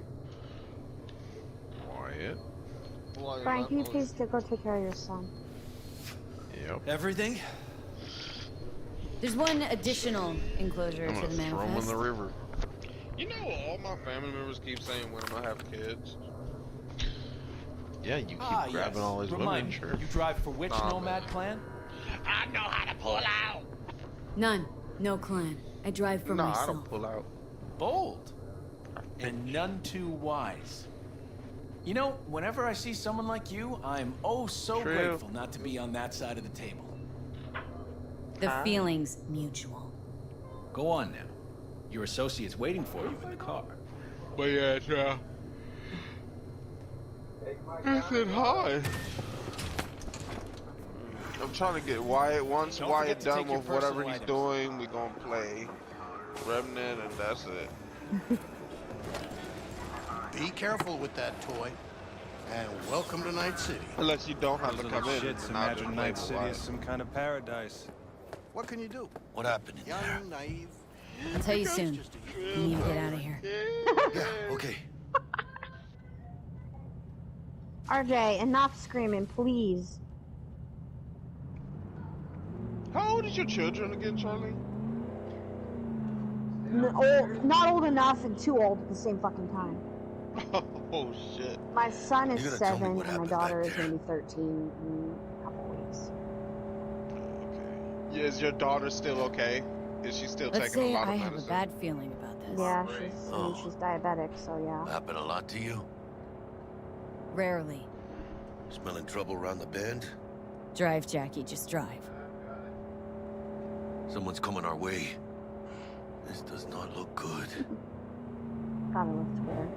Wyatt. Brian, can you please go take care of your son? Yep. Everything? There's one additional enclosure I'm to gonna the throw him in manifest. the river. You know, all my family members keep saying when I'm gonna have kids. Yeah, you keep Ah, grabbing yes. all his Remind women, me, sure. you drive for which Nah, nomad man. clan? I know how to pull out. None. No clan. I drive for Nah, I myself. don't pull out. Bold. And none too wise. You know, whenever I see someone like you, I'm oh so True. grateful not to be on that side of the table. The feeling's mutual. Go on now. Your associate's waiting for you in the car. But yeah, yeah. I said hi. I'm trying to get Wyatt. Once Don't Wyatt forget to done take your with whatever personal he's items. doing, we gonna play Remnant, and that's it. Be careful with that toy. And welcome to Night City. Unless you don't have to come in. Shits, and I'll just imagine play Night with City Wyatt. is some kind of paradise. What can you do? What happened in there? Young, naive. I'll tell you soon. You need to get out of here. Yeah, okay. RJ, enough screaming, please. How old is your children again, Charlie? Not old enough and too old at the same fucking time. Oh shit. My son is You're gonna tell me 7 what and my happened daughter back is there. gonna be 13 in a couple weeks. Yeah, is your daughter still okay? Is she still Let's taking a say lot of I have a medicine? bad feeling about this. Yeah, she's diabetic, so yeah. Happened a lot to you? Rarely. Smelling trouble around the bend? Drive, Jackie. Just drive. Someone's coming our way. This does not look good. God, it looks weird.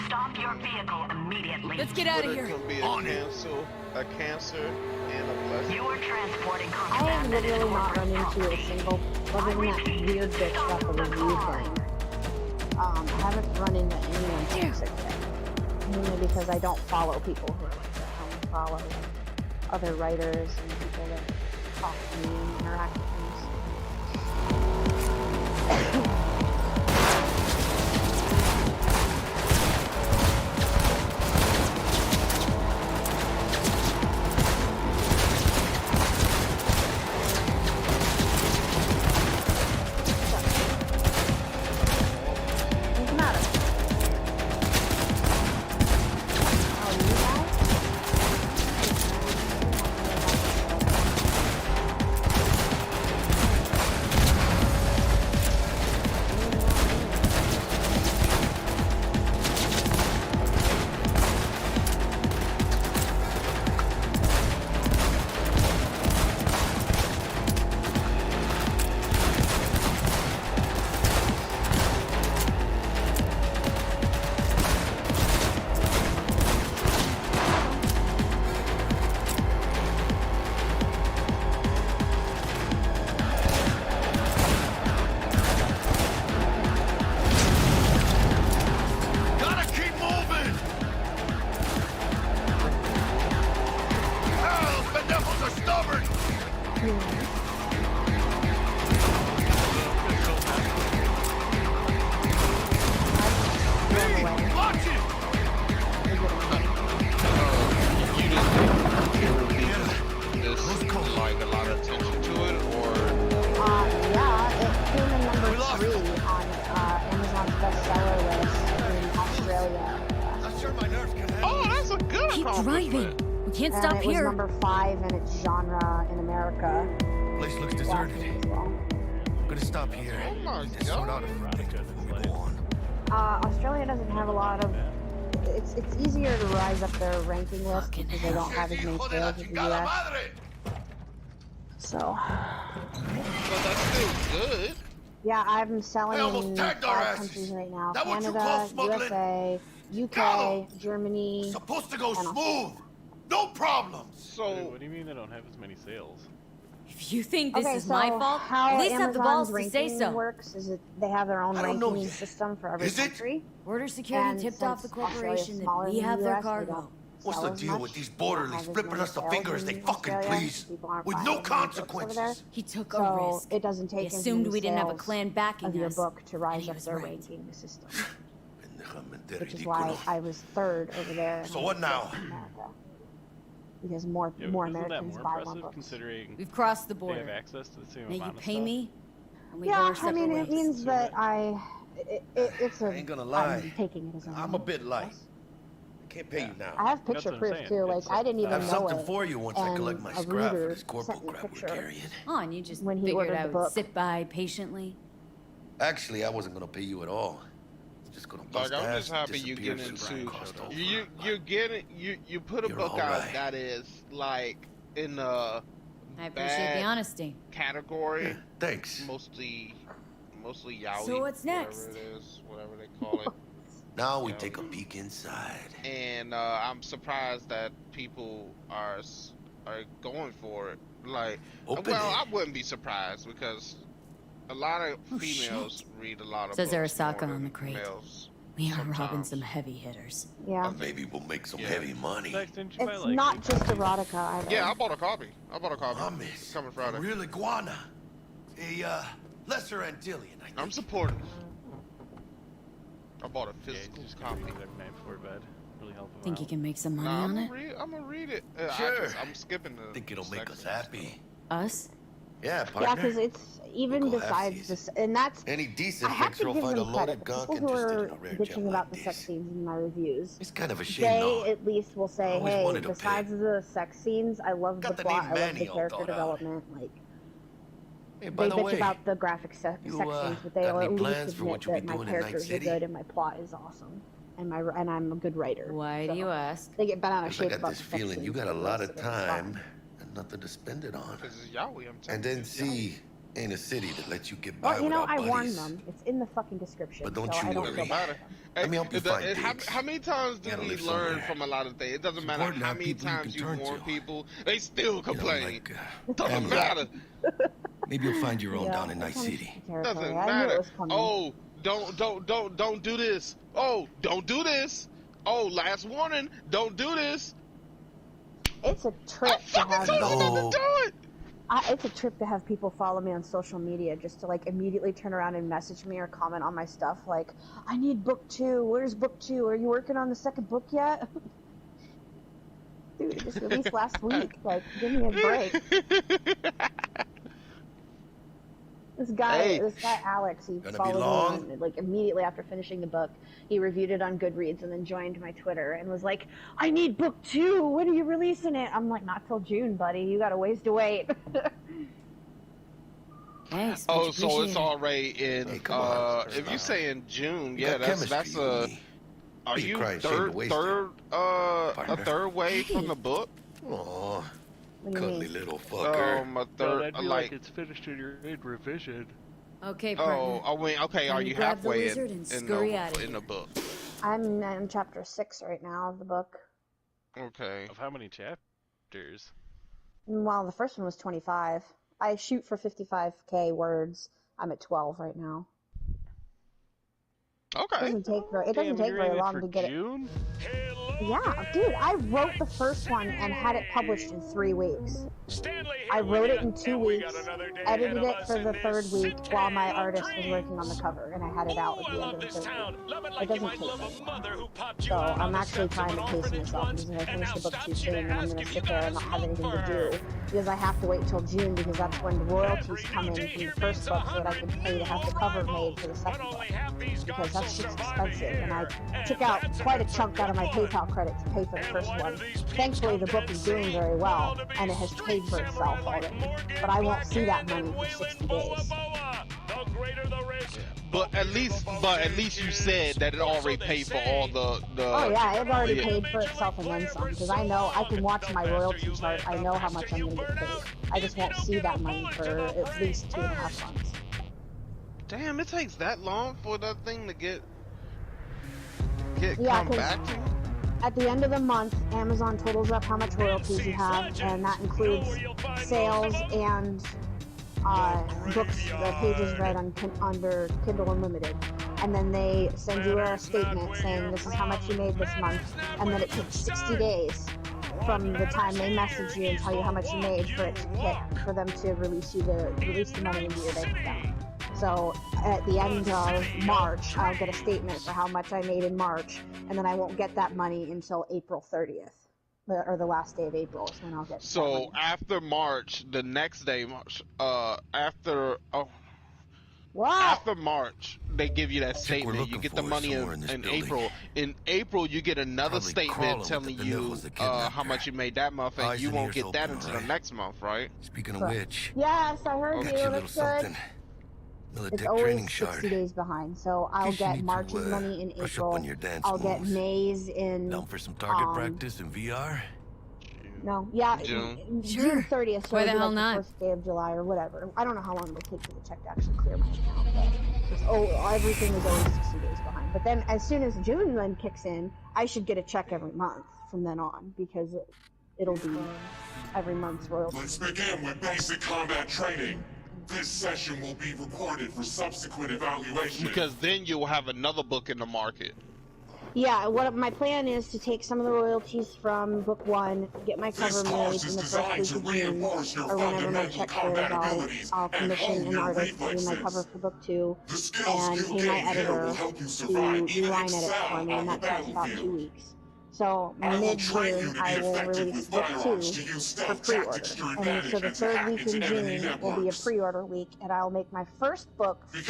Stop your vehicle immediately. Let's get out of But here. it could be a cancer and a blessing. You are transporting I have contraband that is literally not run corporate into a property. single, other than that weird bitch about the review thing. I haven't run into anyone toxic yet. Mainly because I don't follow people who are like that. I only follow other writers and people that talk to me and interact with me. What's the matter? Oh, you guys? driving. We can't stop it was here. number 5 in its genre in America. Place looks deserted. I'm gonna stop here. Oh my and sort out a few things before we go on. Australia doesn't have a lot of. It's easier to rise up their ranking list because they don't have as many sales as the US. So. But that's still good. Yeah, I'm selling They almost in tagged our 5 asses. countries right now: That what you call Canada, smuggling? USA, UK, Germany. Supposed to go and smooth. No problems. So What do you mean they don't have as many sales? If you think this Okay, is so my fault, how at least have the balls Amazon's to say ranking so. works is that they have their own I don't know ranking yet. system for every Is it? country. Border security And tipped off the since Australia's corporation that smaller we than have the their US, they cargo. don't What's sell the as deal much. with these They don't borderlies have as flipping many us the sales fingers in they fucking Australia. please? People aren't With buying no as many books over there. consequences. He took a So risk. it doesn't He take as assumed many we didn't have a sales clan backing of your us. book to And rise he up was their right. ranking system, which is why I was 3rd over there. and So I what was now? 6th in America. Because more Yeah, more isn't that Americans more buy one impressive book. considering We've crossed the they border. have access to the same Now you amount of pay stuff? me, and we go Yeah, our I separate mean, ways. it means that it's a. I ain't gonna lie. I'm taking it as I'm a bit light. I can't pay you now. I have picture That's what I'm proof saying. too. Like It's I didn't I even have know something it. for you once I collect my And a scrap for reader this corporal sent me a crap we're picture. carrying. Oh, and you just when he figured ordered I the would book. sit by patiently. Actually, I wasn't gonna pay you at all. Just gonna bust like I'm ass just and happy you disappear get for the into cost over. you're getting you put a You're book all out right. that is like in a I appreciate bad the honesty. category, Thanks. mostly yaoi. So what's next? Whatever it is, whatever they call it. Now we take a peek inside. And I'm surprised that people are going for it. Like, Open well, it. I wouldn't be surprised because a lot of females read a lot of Says books more Arasaka on than the crate. males. We are robbing sometimes. some heavy hitters. Yeah. Maybe we'll make some Yeah. heavy money. Didn't you buy, It's like, not 8 just copies? erotica either. Yeah, I bought a copy. Promise. It's coming Friday. A real iguana. A lesser Antillian, I think. I'm supportive. I bought a Yeah, physical just copy. copy every night before bed. Really help them Think you out. can make some money Nah, on it? I'm gonna read it. Sure. I'm skipping the. Think it'll make us sections. happy. Us? Yeah, Yeah, partner. because it's even We'll go besides halfsies. this, and that's Any decent I have fixer to will give find a them load credit. of gunk People who interested are in a rare bitching gem about like the sex this. scenes in my reviews. It's kind of a shame, They though. at least will say, always "Hey, wanted to besides the sex scenes, I love Got the the plot. name I love Manny the all character thought out. development." Like Hey, by they the bitch way, about the graphic sex you, scenes, but they got will any at plans least for what admit you'll be that my doing in Night characters are City? good and my plot is awesome, and I'm a good writer. Why so do you ask? They get bent out of 'Cause I shape got about this the sex feeling you scenes, got a but lot most of it is fun. time and nothing to spend it on. This is yaoi. I'm telling And you. then it's yaoi. see, ain't a city that lets you get by Well, you know, without I warned buddies. them. It's in the fucking description. But don't so you I don't worry. feel bad. Let me help you find how, gigs. how many times do You gotta we live learn somewhere. from a lot of things? It doesn't It's matter important to how have many people you times can you turn warn to. people, they still You know, complain. like, Doesn't family. matter. Maybe you'll find your own Yeah, down in Night that comes City. to territory. Doesn't I knew it matter. was coming. Oh, don't do this. Oh, don't do this. Oh, last warning, don't do this. It's a trip to have Hello. Do it. it's a trip to have people follow me on social media just to like immediately turn around and message me or comment on my stuff like, I need book 2. Where's book 2? Are you working on the second book yet? Dude, it just released last week. Like, give me a break. This guy Alex, he Gonna be followed long? me on, like immediately after finishing the book. He reviewed it on Goodreads and then joined my Twitter and was like, I need book 2. When are you releasing it? I'm like, not till June, buddy. You got a ways to wait. Thanks. Oh, much so it's appreciated. already in. Hey, come on. If you say in June, You yeah, got that's chemistry, you and me. Are Be a you crying shame to waste it, a partner. third way from the book? Aw, What do you cuddly mean? little fucker. A No, third, that'd be like. it's finished in your revision. Okay, partner. Oh, I mean, okay. Can Are you you grab the halfway lizard and in scurry outta the here? book? I'm in chapter 6 right now of the book. Okay. Of how many chapters? Well, the first one was 25. I shoot for 55k words. I'm at 12 right now. It Okay. doesn't take very, it doesn't Damn, take you're very aiming long for to get it. June? Yeah, dude, I wrote the first one and had it published in 3 weeks. I wrote it in 2 weeks, edited it for the 3rd week while my artist was working on the cover, and I had it out at the end of the 3rd week. It doesn't take very long. So I'm actually trying to pace myself because if I finish the book too soon, then I'm going to sit there and not have anything to do. Because I have to wait till June because that's when the royalties come in from the first book so that I can pay to have the cover made for the second book. Because that's just expensive, and I took out quite a chunk out of my PayPal PayPal credit to pay for the first one. Thankfully, the book is doing very well, and it has paid for itself already. But I won't see that money for 60 days. But at least you said that it already paid for all the. Oh yeah, it already paid for itself and then some. Because I know I can watch my royalty chart. I know how much I'm gonna get paid. I just won't see that money for at least 2.5 months. Damn, it takes that long for that thing to get Yeah, come back to you? At the end of the month, Amazon totals up how much royalties you have, and that includes sales and books, the pages read under Kindle Unlimited. And then they send you a statement saying this is how much you made this month, and then it takes 60 days from the time they message you and tell you how much you made for it to hit, for them to release the money into your bank account. So at the end of March, I'll get a statement for how much I made in March, and then I won't get that money until April 30th. Or the last day of April is when I'll get. So after March, the next day, after March, they give you that statement. You get the money in April. In April, you get another statement telling you how much you made that month, and you won't get that until the next month, right? Speaking of which, yes, I heard you. That's good. Militech It's always training 60 shard. days behind, so I'll get March's money in April. I'll get May's in. Down for some target practice in VR? No, yeah, June. June 30th. So Why the it'll be hell like not? The first day of July or whatever. I don't know how long it'll take for the check to actually clear my account, but everything is always 60 days behind. But then, as soon as June then kicks in, I should get a check every month from then on because it'll be every month's royalty. Let's begin with basic combat training. This session will be recorded for subsequent evaluation. Because then you'll have another book in the market. Yeah, what my plan is to take some of the royalties from book 1, get my cover made in the first week of June, or whenever my check clears, I'll commission an artist to do my cover for book 2, and pay my editor to do line edits for me, and that takes about 2 weeks. So mid-June, I will release book 2 for pre-order, and so the third week in June will be a pre-order week, and I'll make my first book free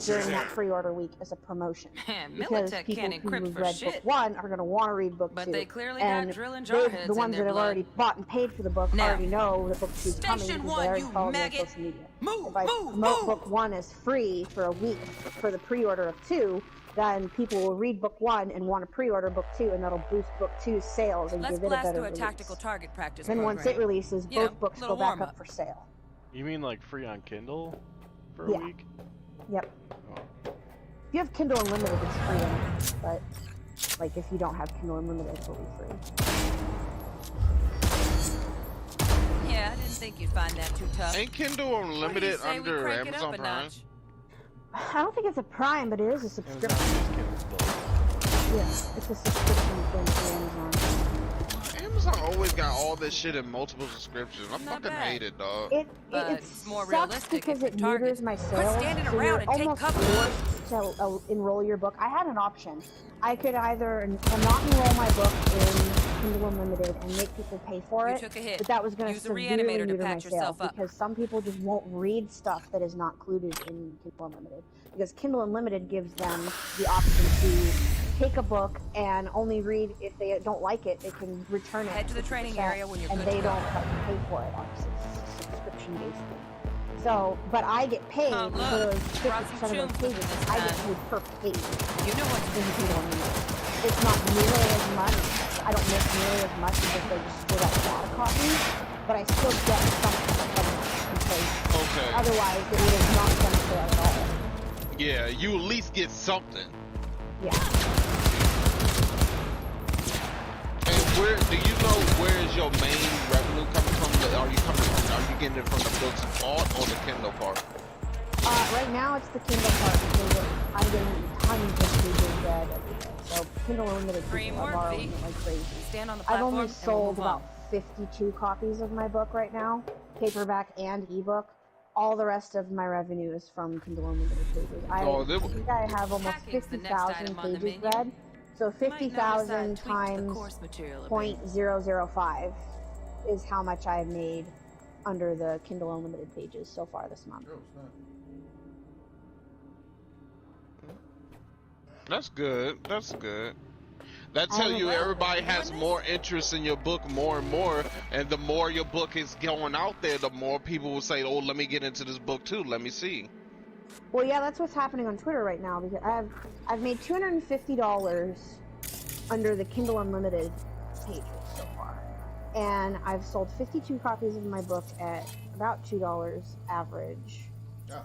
during that pre-order week as a promotion. Because people who read book 1 are going to want to read book 2. But they clearly and got drill and jar heads the ones in their that have blood. already bought and paid for the book already know that book 2 is coming Station because one, they already you follow me on maggot. social media. If I promote book 1 as free for a week for the pre-order of 2, then people will read book 1 and want to pre-order book 2, and that'll boost book 2's sales and Let's give it a blast better through a release. tactical target practice Then program. once it releases, You know, both books go little back warm-up. up for sale. You mean like free on Kindle for a Yeah. week? Yep. If you have Kindle Unlimited, it's free anyway, but like if you don't have Kindle Unlimited, it'll be free. Yeah, I didn't think you'd find that too tough. Ain't Kindle What do you Unlimited say we under crank it Amazon up a Prime? notch? I don't think it's a Prime, but it is a subscription. Yeah, it's a subscription thing for Amazon. Amazon always got all this shit in multiple subscriptions. I fucking hate it, dog. It But it's more sucks realistic because if it your neuters target- my Quit sales, standing so around you're and take almost cover. forced to enroll your book. I had an option. I could either not enroll my book in Kindle Unlimited and make people pay for You it, took a hit. but that was going to Use the severely reanimator to neuter my patch sales yourself up. because some people just won't read stuff that is not included in Kindle Unlimited. Because Kindle Unlimited gives them the option to take a book and only read if they don't like it. They can return it. Head to the training 50%, area when you're and good they to go. don't have to pay for it. Obviously, it's a subscription-based thing. So, but I get paid Oh, for look, those brought 50% some of those tunes with pages. me this I get time. paid per page. You know what to in Kindle Unlimited. It's not nearly as much. I don't make nearly as much as if they just split up a lot of copies, but I still get something from it because otherwise it would have not been fair at all. Yeah, you at least get something. Yeah. And where do you know where is your main revenue coming from? Are you getting it from the books part or the Kindle part? Right now it's the Kindle part because I'm getting tons of pages read every day. So Kindle Unlimited people are borrowing it like crazy. Stand on the I've platform only and we'll sold move on. about 52 copies of my book right now, paperback and ebook. All the rest of my revenue is from Kindle Unlimited pages. I think I have almost Packing's the next 50,000 item on the pages menu. read. So Might notice I 50,000 tweaked the times course material a bit. 0.005 is how much I've made under the Kindle Unlimited pages so far this month. That's good. That's good. That tell you everybody has more interest in your book more and more, and the more your book is going out there, the more people will say, "Oh, let me get into this book too. Let me see." Well, yeah, that's what's happening on Twitter right now because I've made $250 under the Kindle Unlimited pages so far, and I've sold 52 copies of my book at about $2 average. Yeah.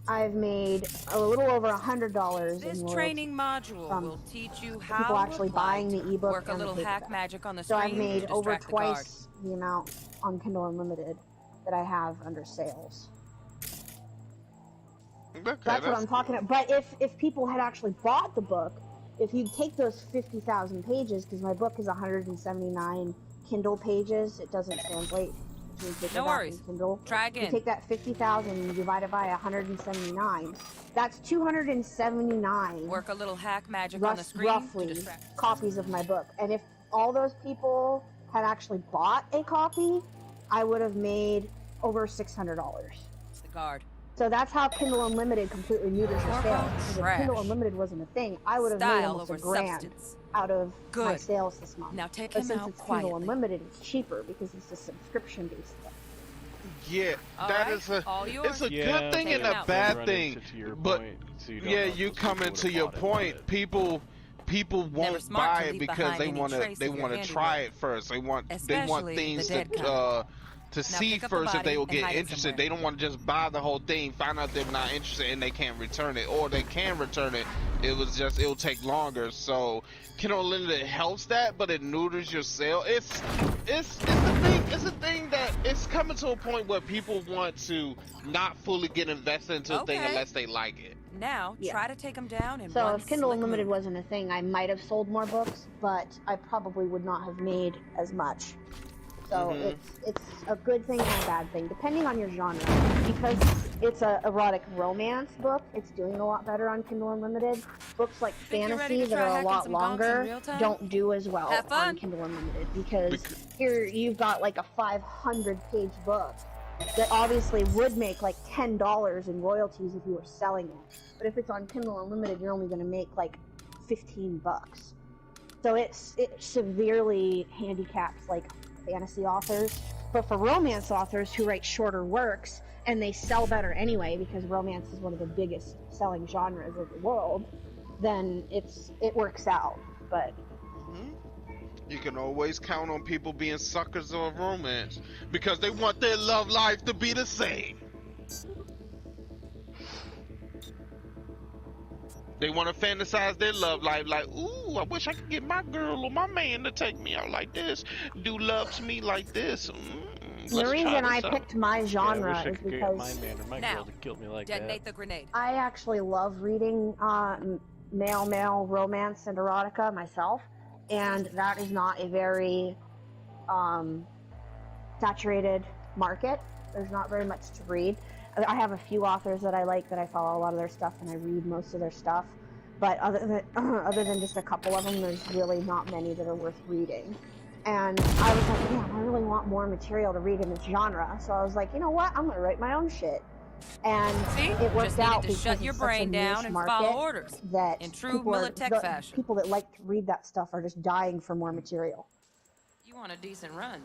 I've made a little over $100 This in training module will teach you how people to actually apply buying the ebook work a and the little paperback. hack magic on the So screen I've made to over distract the guard. twice the amount on Kindle Unlimited that I have under sales. Okay, That's what I'm talking about. But if people had actually bought the book, if you take those 50,000 pages, because my book is 179 Kindle pages, it doesn't translate. No worries. Kindle. Try again. You take that 50,000 and you divide it by 179. That's 279. Work a little hack magic on the screen roughly to distract copies of my book. And if all those people had actually bought a copy, I would have made over $600. the guard. So that's how Kindle Unlimited completely neuters your Work sales. on Because if trash. Kindle Unlimited wasn't a thing, I would have made Style almost over $1,000 substance. out of my Good. sales this month. Now take but him since out it's quietly. Kindle Unlimited, it's cheaper because it's a subscription-based thing. Yeah, All that right, is a all yours. it's a Yeah, good thing take and it a out. bad Run thing. into your But point, so you don't yeah, know you if those come people into would've your bought it, point. but- People won't smart buy to it leave because behind they any want to trace of your try handiwork. it first. They want Especially things the dead to see pick up the first if body they will and get hide it interested. somewhere. They don't want to just buy the whole thing, find out they're not interested and they can't return it, or they can return it. It'll take longer. So Kindle Unlimited helps that, but it neuters your sale. It's a thing that it's coming to a point where people want to not fully get invested into a thing Okay. unless they like it. Now, Yeah. try to take him down in So one if Kindle slick Unlimited move. wasn't a thing, I might have sold more books, but I probably would not have made as much. So it's a good thing and a bad thing, depending on your genre. Because it's a erotic romance book, it's doing a lot better on Kindle Unlimited. Books like Think you're ready fantasy to that try are a hacking lot some gonks in longer real time? don't do as well Have fun. on Kindle Unlimited because here you've got like a 500-page book that obviously would make like $10 in royalties if you were selling it. But if it's on Kindle Unlimited, you're only going to make like $15. So it severely handicaps like fantasy authors. But for romance authors who write shorter works and they sell better anyway because romance is one of the biggest selling genres of the world, then it works out. But You can always count on people being suckers of romance because they want their love life to be the same. They want to fantasize their love life like, ooh, I wish I could get my girl or my man to take me out like this, do love to me like this. the reason I picked my genre I wish I is could get because my man or my Now, girl to kill me like detonate that. the grenade. I actually love reading male romance and erotica myself, and that is not a very saturated market. There's not very much to read. I have a few authors that I like, that I follow a lot of their stuff, and I read most of their stuff. But other than just a couple of them, there's really not many that are worth reading. And I was like, man, I really want more material to read in this genre. So I was like, you know what? I'm gonna write my own shit. And See? it worked Just needed out to because shut your it's such a brain down niche and market follow orders that in true people are- Militech the fashion. people that like to read that stuff are just dying for more material. You want a decent run.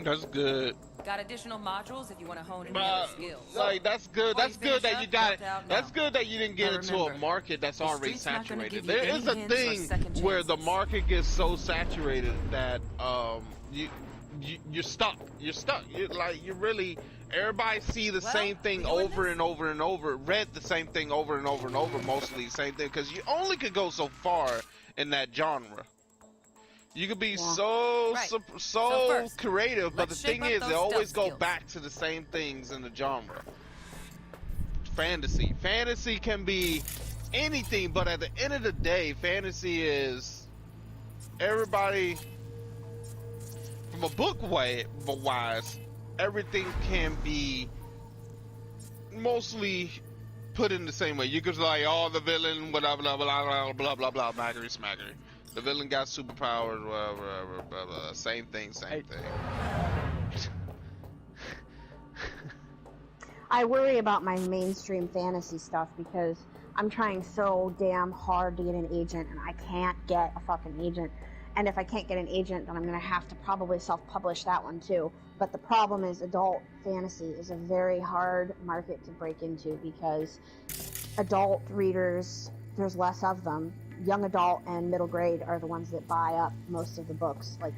That's good. Got additional modules if you want to hone any other skills. Like that's good. Before That's you good finish that you up, got it. count out That's now. good that you didn't get Now into a remember, market that's the already street's not gonna saturated. give you There any is a hints or thing second where the chances. market gets so saturated that you're stuck. You're stuck. You really everybody see the Well, same thing we doing over this? and over and over. Read the same thing over and over and over. Mostly the same thing because you only could go so far in that genre. You could be so Right. so first, creative, but the let's shape thing up is, those they always stealth go skills. back to the same things in the genre. Fantasy can be anything, but at the end of the day, fantasy is everybody. From a book wise, everything can be mostly put in the same way. You could like, oh, the villain, blah blah blah blah blah blah blah, maggery smaggery. The villain got superpowers, whatever. Same thing. I worry about my mainstream fantasy stuff because I'm trying so damn hard to get an agent, and I can't get a fucking agent. And if I can't get an agent, then I'm going to have to probably self-publish that one too. But the problem is adult fantasy is a very hard market to break into because adult readers, there's less of them. Young adult and middle grade are the ones that buy up most of the books. Like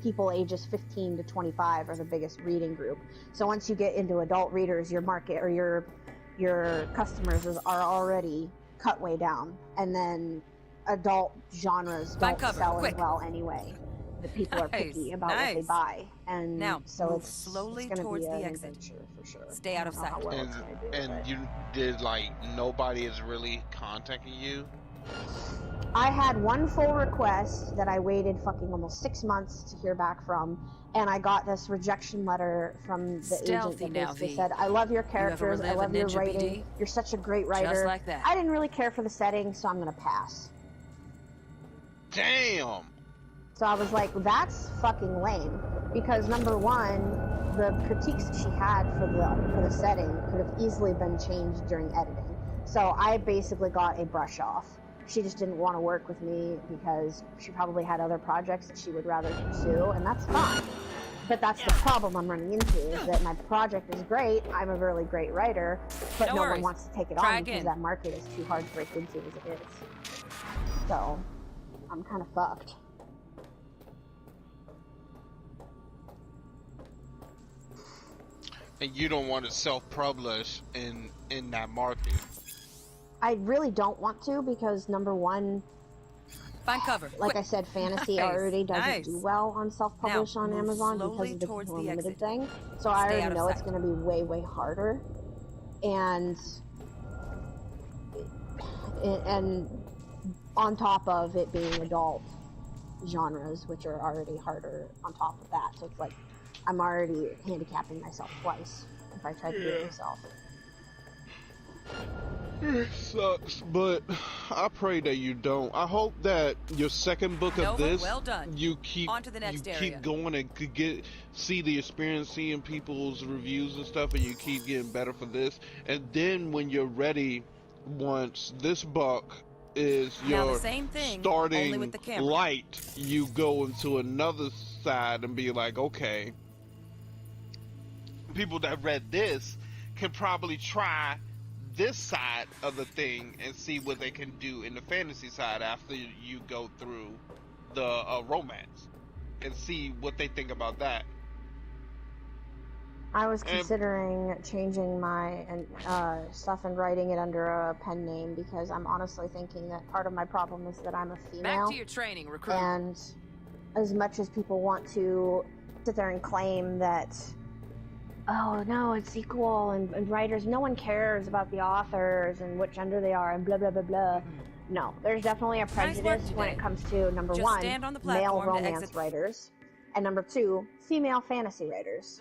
people ages 15 to 25 are the biggest reading group. So once you get into adult readers, your market or your customers are already cut way down. And then adult genres don't sell as well anyway. The people are picky about what they buy, and now, so it's slowly going to towards be the an exit. adventure for sure. Stay out of sight. And you did like nobody is really contacting you? I had one full request that I waited fucking almost 6 months to hear back from, and I got this rejection letter from the agent that basically said, "I love your characters, I love your writing, you're such a great writer." Just like that. I didn't really care for the setting, so I'm gonna pass. Damn. So I was like, that's fucking lame, because number one, the critiques she had for the setting could have easily been changed during editing. So I basically got a brush off. She just didn't want to work with me because she probably had other projects that she would rather pursue, and that's fine. But that's the problem I'm running into, is that my project is great, I'm a really great writer, but no one wants to take it on because that market is too hard to break into as it is. So I'm kind of fucked. And you don't want to self-publish in that market. I really don't want to because number one, find cover. Like Quick. I said, fantasy Nice, already doesn't nice. do well on self-publish Now, on move Amazon because slowly of the towards Kindle the Unlimited exit. thing. So I Stay already out of know it's sight. going to be way, way harder. And on top of it being adult genres, which are already harder on top of that. So it's like I'm already handicapping myself twice if I try to do it myself. It sucks, but I pray that you don't. I hope that your second book of Nova, this, well done. you keep On to the next area. keep going and could see the experience, seeing people's reviews and stuff, and you keep getting better for this. And then when you're ready, once this book is Now your the same thing, starting only with the camera. light, you go into another side and be like, okay, people that read this can probably try this side of the thing and see what they can do in the fantasy side after you go through the romance and see what they think about that. I was considering changing my stuff and writing it under a pen name because I'm honestly thinking that part of my problem is that I'm a female. Back to your training, recruit. And as much as people want to sit there and claim that, oh no, it's equal and writers, no one cares about the authors and what gender they are and blah blah blah blah. No, there's definitely a prejudice when it comes to number Just one, stand on the male platform to romance exit. writers, and number two, female fantasy writers.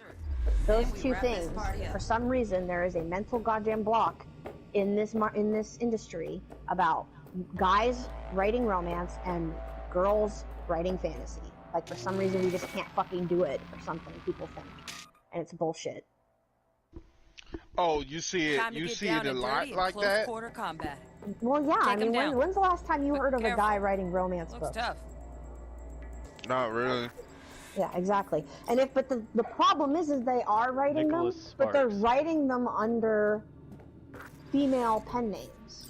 Those we two wrap this things, party up. for some reason, there is a mental goddamn block in this industry about guys writing romance and girls writing fantasy. Like for some reason, we just can't fucking do it or something. People think, and it's bullshit. Oh, you see it? Time to You get see down it a and lot dirty in like close that? quarter combat. Well, yeah. I Take 'em mean, down. when's the last time you heard of a careful. guy writing romance Looks books? tough. Not really. Yeah, exactly. And but the problem is they are writing Nicholas them, but they're Sparks. writing them under female pen names.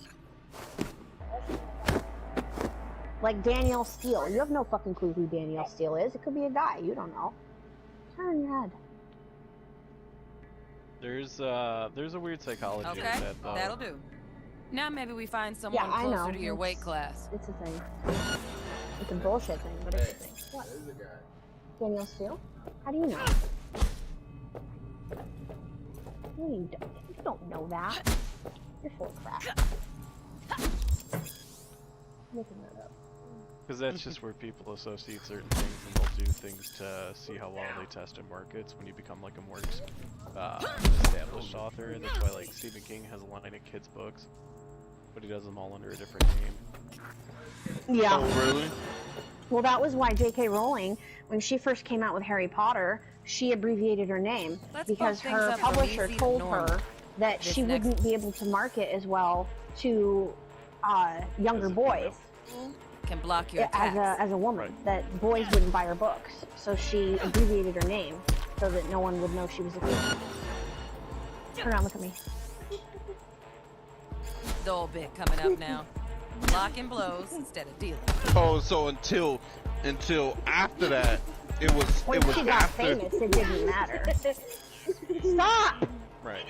Like Danielle Steele. You have no fucking clue who Danielle Steele is. It could be a guy. You don't know. Turn your head. There's a weird psychology Okay, with that though. that'll do. Now maybe we find someone Yeah, I closer know. to your weight class. It's a thing. It's a bullshit thing, but it's a thing. What? Danielle Steele? How do you know? You don't know that. You're full of crap. Making that up. Because that's just where people associate certain things, and they'll do things to see how well they test in markets. When you become like a more established author, that's why like Stephen King has a line of kids' books, but he does them all under a different name. Yeah. Oh, really? Well, that was why J.K. Rowling, when she first came out with Harry Potter, she abbreviated her name Let's because bump things her up from publisher easy to told normal. her that This she next- wouldn't be able to market as well to younger boys Can block your as attacks. a woman, that boys wouldn't buy her books. So she abbreviated her name so that no one would know she was a female. Turn around, look at me. Dull bit coming up now. Blocking blows instead of dealing. Oh, so until after that, it was When it was she got after. famous, it didn't matter. Stop! Right.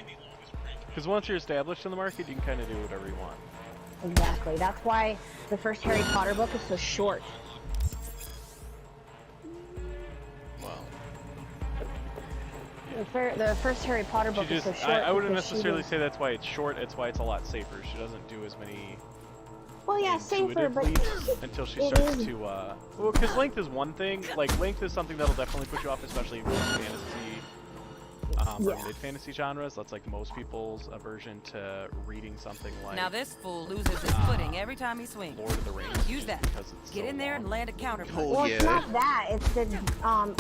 Because once you're established in the market, you can kind of do whatever you want. Exactly. That's why the first Harry Potter book is so short. Well, The first Harry Potter book is so short. I wouldn't because she necessarily was- say that's why it's short. It's why it's a lot safer. She doesn't do as many Well, yeah, safer, but intuitively until she it starts is- to. Well, because length is one thing. Like length is something that'll definitely put you off, especially in fantasy. Or Yeah. mid-fantasy genres. That's like most people's aversion to reading something like. Now this fool loses his footing every time he swings. Lord of the Rings. Use that. Because it's Get so in there and long. land a counter punch. Well, it's not that. It's that,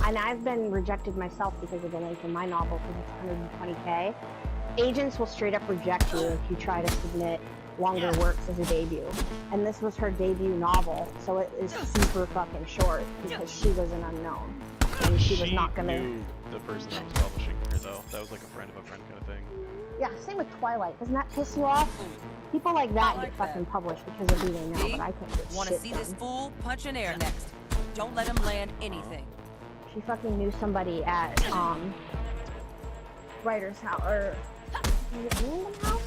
and I've been rejected myself because of the length of my novel, because it's 120K. Agents will straight up reject you if you try to submit longer works as a debut. And this was her debut novel, so it is super fucking short because she was an unknown. And she was not gonna... knew the person that was publishing her, though. That was like a friend of a friend kind of thing. Yeah, same with Twilight. Doesn't that piss you off? People like that get fucking published because of who they know, but I couldn't get Want to shit see done. this fool punch in air next? Don't let him land anything. She fucking knew somebody at writer's house, or was it Random House?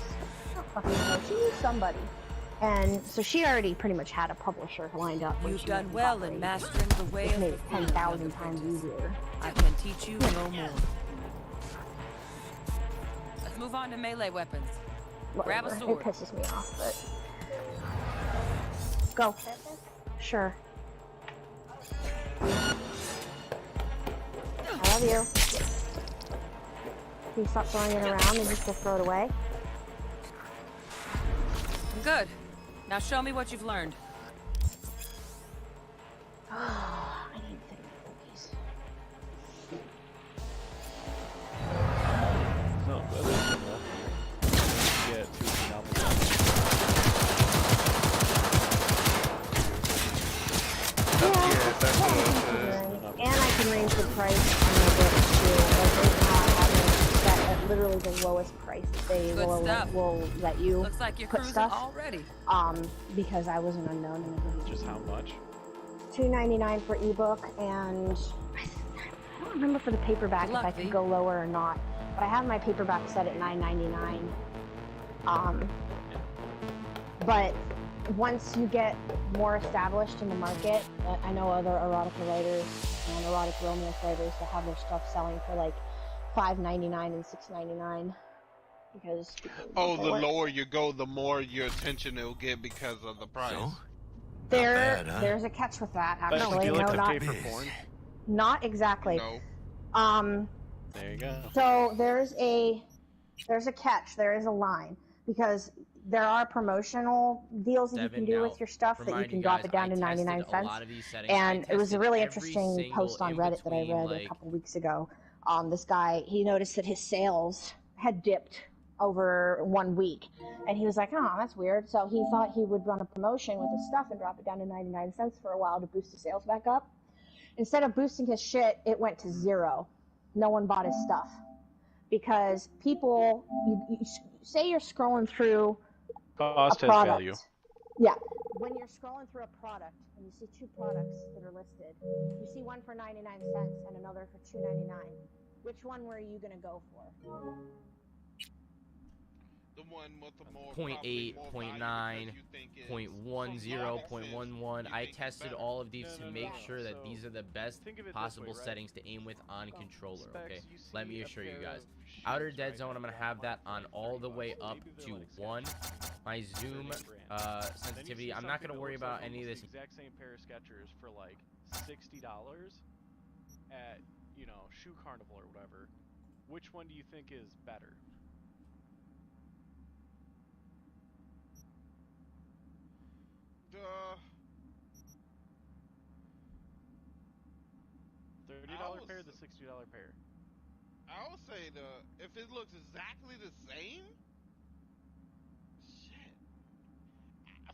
I don't fucking know. She knew somebody, and so she already pretty much had a publisher lined up. when You've she done went well public. in mastering the way Which of made the it fool, 10,000 young times apprentice. easier. I can teach you no more. Let's move on to melee weapons. Grab a Whatever. sword. It pisses me off, but go. Sure. I love you. Can you stop throwing it around and just go throw it away? Good. Now show me what you've learned. I need to cookies. No, better than that. Yeah, 2 novels. And I can range the price on my books too. Like right now I have it set at literally the lowest price that they Good stuff. will let you Looks like you're put cruising stuff. already. Because I was an unknown and I didn't. Just how much? $2.99 for ebook, and I don't remember for the paperback Good luck, if I could V. go lower or not. But I have my paperback set at $9.99. But once you get more established in the market, I know other erotica writers and erotic romance writers that have their stuff selling for like $5.99 and $6.99 because. Oh, the lower you go, the more your attention it'll get because of the price. There's a catch with that, But actually. do you like No, to not pay for porn? not exactly. No. There you go. So there's a catch. There is a line because there are promotional deals that you can do with your stuff that you can drop it down to 99 cents. And it was a really interesting post on Reddit that I read a couple weeks ago. This guy, he noticed that his sales had dipped over 1 week, and he was like, "Oh, that's weird." So he thought he would run a promotion with his stuff and drop it down to 99 cents for a while to boost the sales back up. Instead of boosting his shit, it went to 0. No one bought his stuff because people, you say you're scrolling through Cost a has product. value. Yeah. When you're scrolling through a product and you see 2 products that are listed, you see one for 99 cents and another for $2.99. Which one were you gonna go for? The one with the more 0.8, 0.9, 0.10, 0.11. I tested all of these to make sure that these are the best possible settings to aim with on controller, okay? Let me assure you guys. Outer Dead Zone, I'm going to have that on all the way up to 1. My zoom sensitivity, I'm not going to worry about any of this. Exact same pair of Skechers for like $60 at, you know, Shoe Carnival or whatever. Which one do you think is better? $30 pair, the $60 pair. I would say if it looks exactly the same. Shit.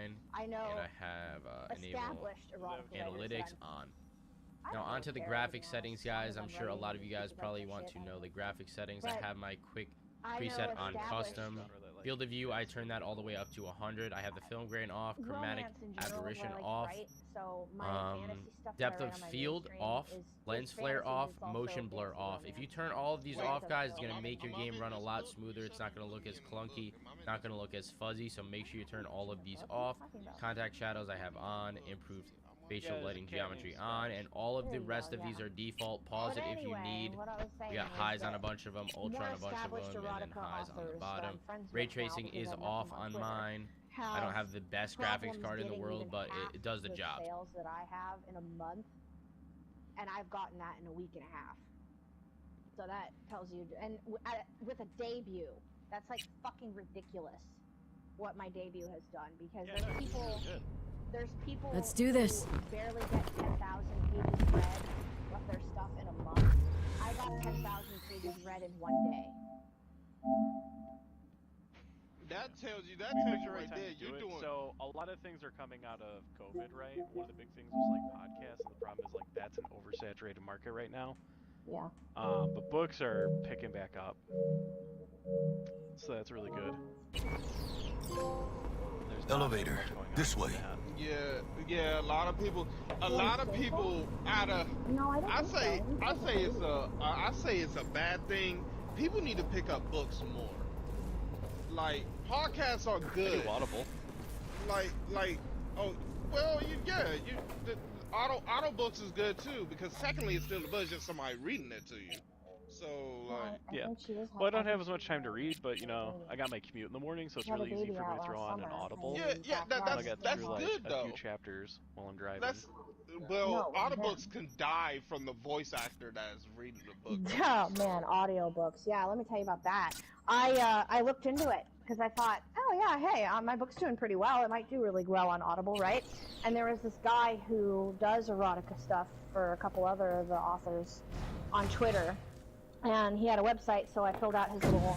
mine. I know. And I have enable established erotic analytics on. Now onto the graphic settings, guys. I'm sure a lot of you guys probably want to know the graphic settings. I have my quick preset on custom. Field of view, I turn that all the way up to 100. I have the film grain off, chromatic aberration off, depth of field off, lens flare off, motion blur off. If you turn all of these off, guys, it's gonna make your game run a lot smoother. It's not gonna look as clunky, not gonna look as fuzzy. So make sure you turn all of these off. Contact shadows I have on, improved facial lighting geometry on, and all of the rest of these are default. Pause it if you need. We got highs on a bunch of them, ultra on a bunch of them, and then highs on the bottom. Ray tracing is off on mine. I don't have the best graphics card in the world, but it does the job. Sales that I have in a month, and I've gotten that in a week and a half. So that tells you, and with a debut, that's like fucking ridiculous what my debut has done, because then people There's people Let's do this. who barely get 10,000 pages read of their stuff in a month. I got 10,000 pages read in one day. That tells you Pick the right time there. to do You're it. doing. So a lot of things are coming out of COVID, right? One of the big things was like podcasts, and the problem is like that's an oversaturated market right now. Yeah. But books are picking back up, so that's really good. There's not Elevator, much going on this with way. that. Yeah. A lot of people out of. No, I don't I think say so. I say it's a bad thing. People need to pick up books more. Like podcasts are I good. do Audible. The auto books is good too because secondly it's still a budget somebody reading it to you. So like Yeah. think she is Well, I don't hot. have as much time to read, but you know, I got my commute in the morning, so it's Had a really easy baby for me out to throw last on an summer. Audible. yeah, And I get that's through like good a though. few chapters while I'm driving. That's No, audiobooks can die from the voice actor that's reading the book. Oh man, audiobooks. Yeah, let me tell you about that. I looked into it because I thought, oh yeah, hey, my book's doing pretty well. It might do really well on Audible, right? And there was this guy who does erotica stuff for a couple other of the authors on Twitter, and he had a website, so I filled out his little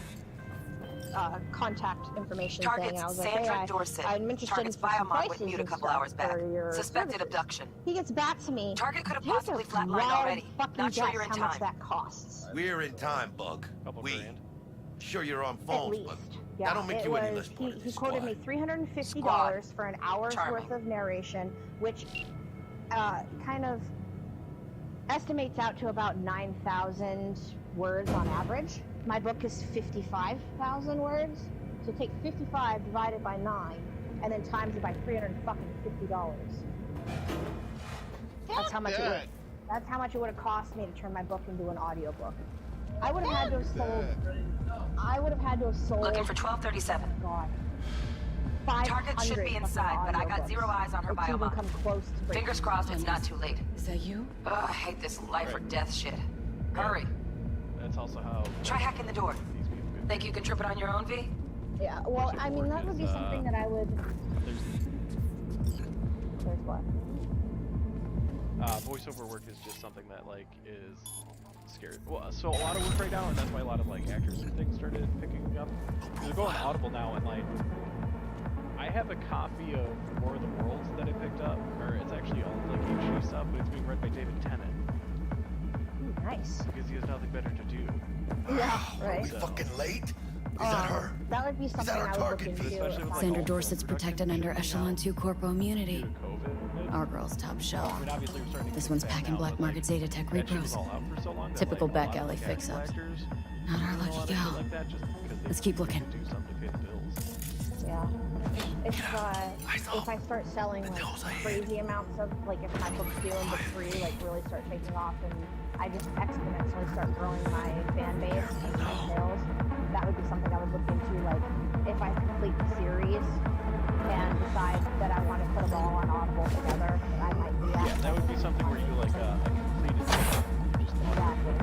contact information thing, and I was like, hey, Dorset. I'm interested Target's in some biomod prices went mute a and couple stuff hours back. for your Suspected services. abduction. He gets back to me. Target could have Take possibly a flatlined wild already. fucking Not sure guess you're in how much time. that costs. We're in time, Bug. Couple We. grand. Sure you're on At phones, least. but Yeah, that'll make it you any was, less part of he this quoted squad. me $350 Squad. for an hour's Charming. worth of narration, which kind of estimates out to about 9,000 words on average. My book is 55,000 words, so take 55 divided by 9, and then times it by $350. That's how much it would. That's how much it would have cost me to turn my book into an audiobook. I would have had to have sold. I would have had to have sold. Looking for 1237. God. Target should be inside, but I got zero eyes on her bio. biomod. Come close to Fingers crossed it's not too late. Is that you? Ugh, I hate this life or death shit. Hurry. That's also how Try hacking the door. these people get. Think you can trip it on your own, V? Yeah. Well, I mean, that would be something that I would. There's what? Voiceover work is just something that like is scary. Well, so a lot of work right now, and that's why a lot of like actors and things started picking up. They're going Audible now, and like I have a copy of War of the Worlds that I picked up, or it's actually all like HD stuff, but it's being read by David Tennant Ooh, nice. because he has nothing better to do. Yeah. Are Right. we fucking late? Is that her? That would be something our I would target? look into. Especially with, like, Sandra all Dorset's film protected production under shit Echelon 2 Corpo immunity. due to COVID. Our girl's top I shelf. mean, obviously we're starting to This get one's back packing now, black but, market like, Zeta Tech that shit was repros. all out for so long that, Typical like, a lot back of, alley like, fix-ups. actual actors Not our do a lot lucky of shit gal. like that just because they Let's keep looking. do something to pay the bills. Yeah. If I start selling like crazy amounts of like if my book's doing book 3 like really start taking off and I just exponentially start growing my fan base and my sales, that would be something I would look into. Like if I complete the series and decide that I want to put them all on Audible together, I might do that. Yeah, that would be something where you do like a completed just Exactly.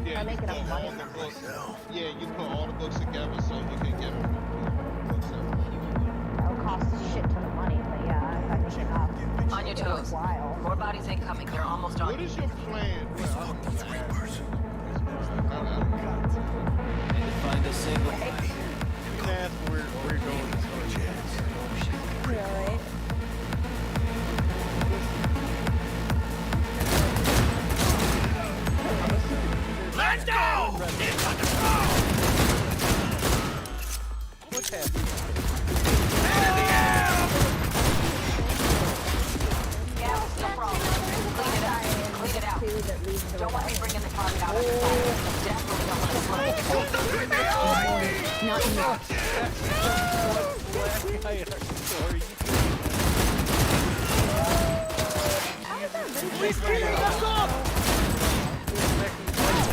Yeah, I make you it put up all money. the books. Yeah, you put all the books together so you can get books That would cost a shit ton of money, but yeah, if I make it up, On your it's toes. worthwhile. More bodies ain't coming. They're almost on What you. is your plan? Find a single. You can ask where you're going to start. Yeah, right? Let's go! It's under control! What's happening? Yeah, no problem. Clean it out. Clean it out. Don't want me bringing the target out of the fire. Definitely don't want to slow it. Not you. Black guy in our story.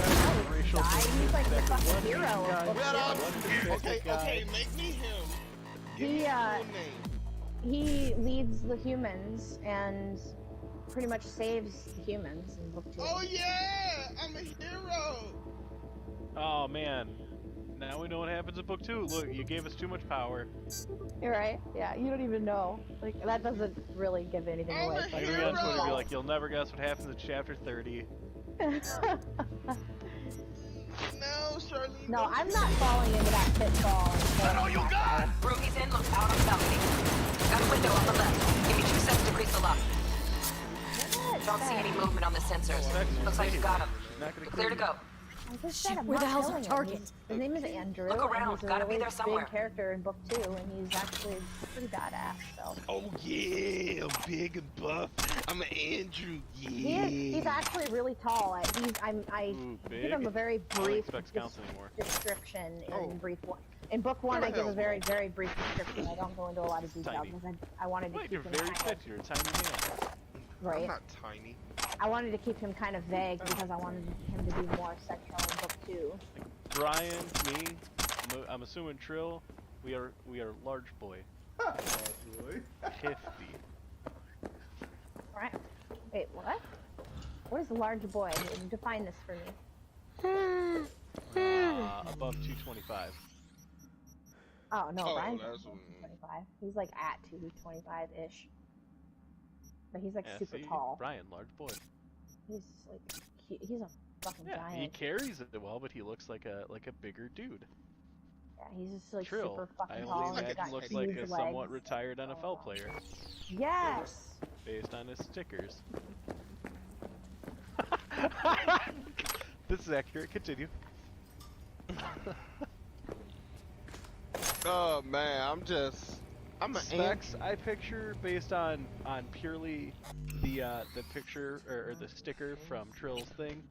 He's like the fucking hero of book 2. Okay, make me him. He leads the humans and pretty much saves the humans in book 2. Oh yeah, I'm a hero. Oh man, Now we know what happens in book 2. Look, you gave us too much power. You're right. Yeah, you don't even know. Like that doesn't really give anything away. Like, we on Twitter be like, you'll never guess what happens in chapter 30. No, Charlie. No, I'm not falling into that pitfall. That's all you got! Ruby's in, look out on the balcony. Got a window on the left. Give me 2 seconds to grease the lock. Don't see any movement on the sensors. Looks like you got him. You're clear to go. Shit, where the hell's our target? His name is Andrew. Look around, and he's a gotta be really there somewhere. big character in book 2, and he's actually pretty badass. So. Oh yeah, I'm big and buff. I'm an Andrew. Yeah. He's actually really tall. I give him a very brief description in brief one. In book 1, I give a very, very brief description. I don't go into a lot of detail because I wanted to keep You're him very kind fit. You're a tiny man. right. I'm not tiny. I wanted to keep him kind of vague because I wanted him to be more central in book 2. Brian, me, I'm assuming Trill, we are large boy. 50. Right. Wait, what? What is a large boy? Define this for me. Above 225. Oh no, Oh, Brian's that's 225. He's like at 225-ish. But he's like Yeah, super see? tall. Brian, large boy. He's like he's a fucking Yeah, giant. he carries it well, but he looks like a bigger dude. Yeah, he's just like Trill, super I fucking only tall. and he's imagine got looks like huge a legs. somewhat retired NFL player, Yes. based on his stickers. This is accurate. Continue. Oh man, I'm an Specs I picture based on purely the picture or the sticker from Trill's thing.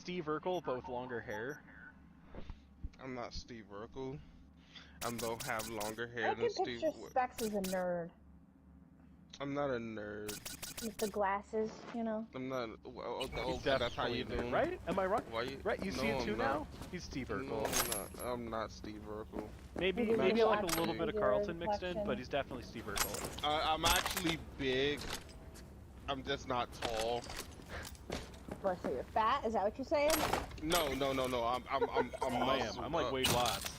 Steve Urkel, but with longer hair. I'm not Steve Urkel. I don't have longer hair I than can Steve. picture Specs as a nerd I'm not a nerd. with the glasses, you know. I'm not. Oh, He's that's how you definitely do, right? Am I wrong? Why you? Right, you see No, it too I'm now? not. He's Steve No, Urkel. I'm not Steve Urkel. Maybe Maybe like a actually little bit of your Carlton mixed in, reflection. but he's definitely Steve Urkel. I'm actually big. I'm just not tall. What, so you're fat? Is that what you're saying? No. I'm I am. muscled I'm like up. Wade Watts.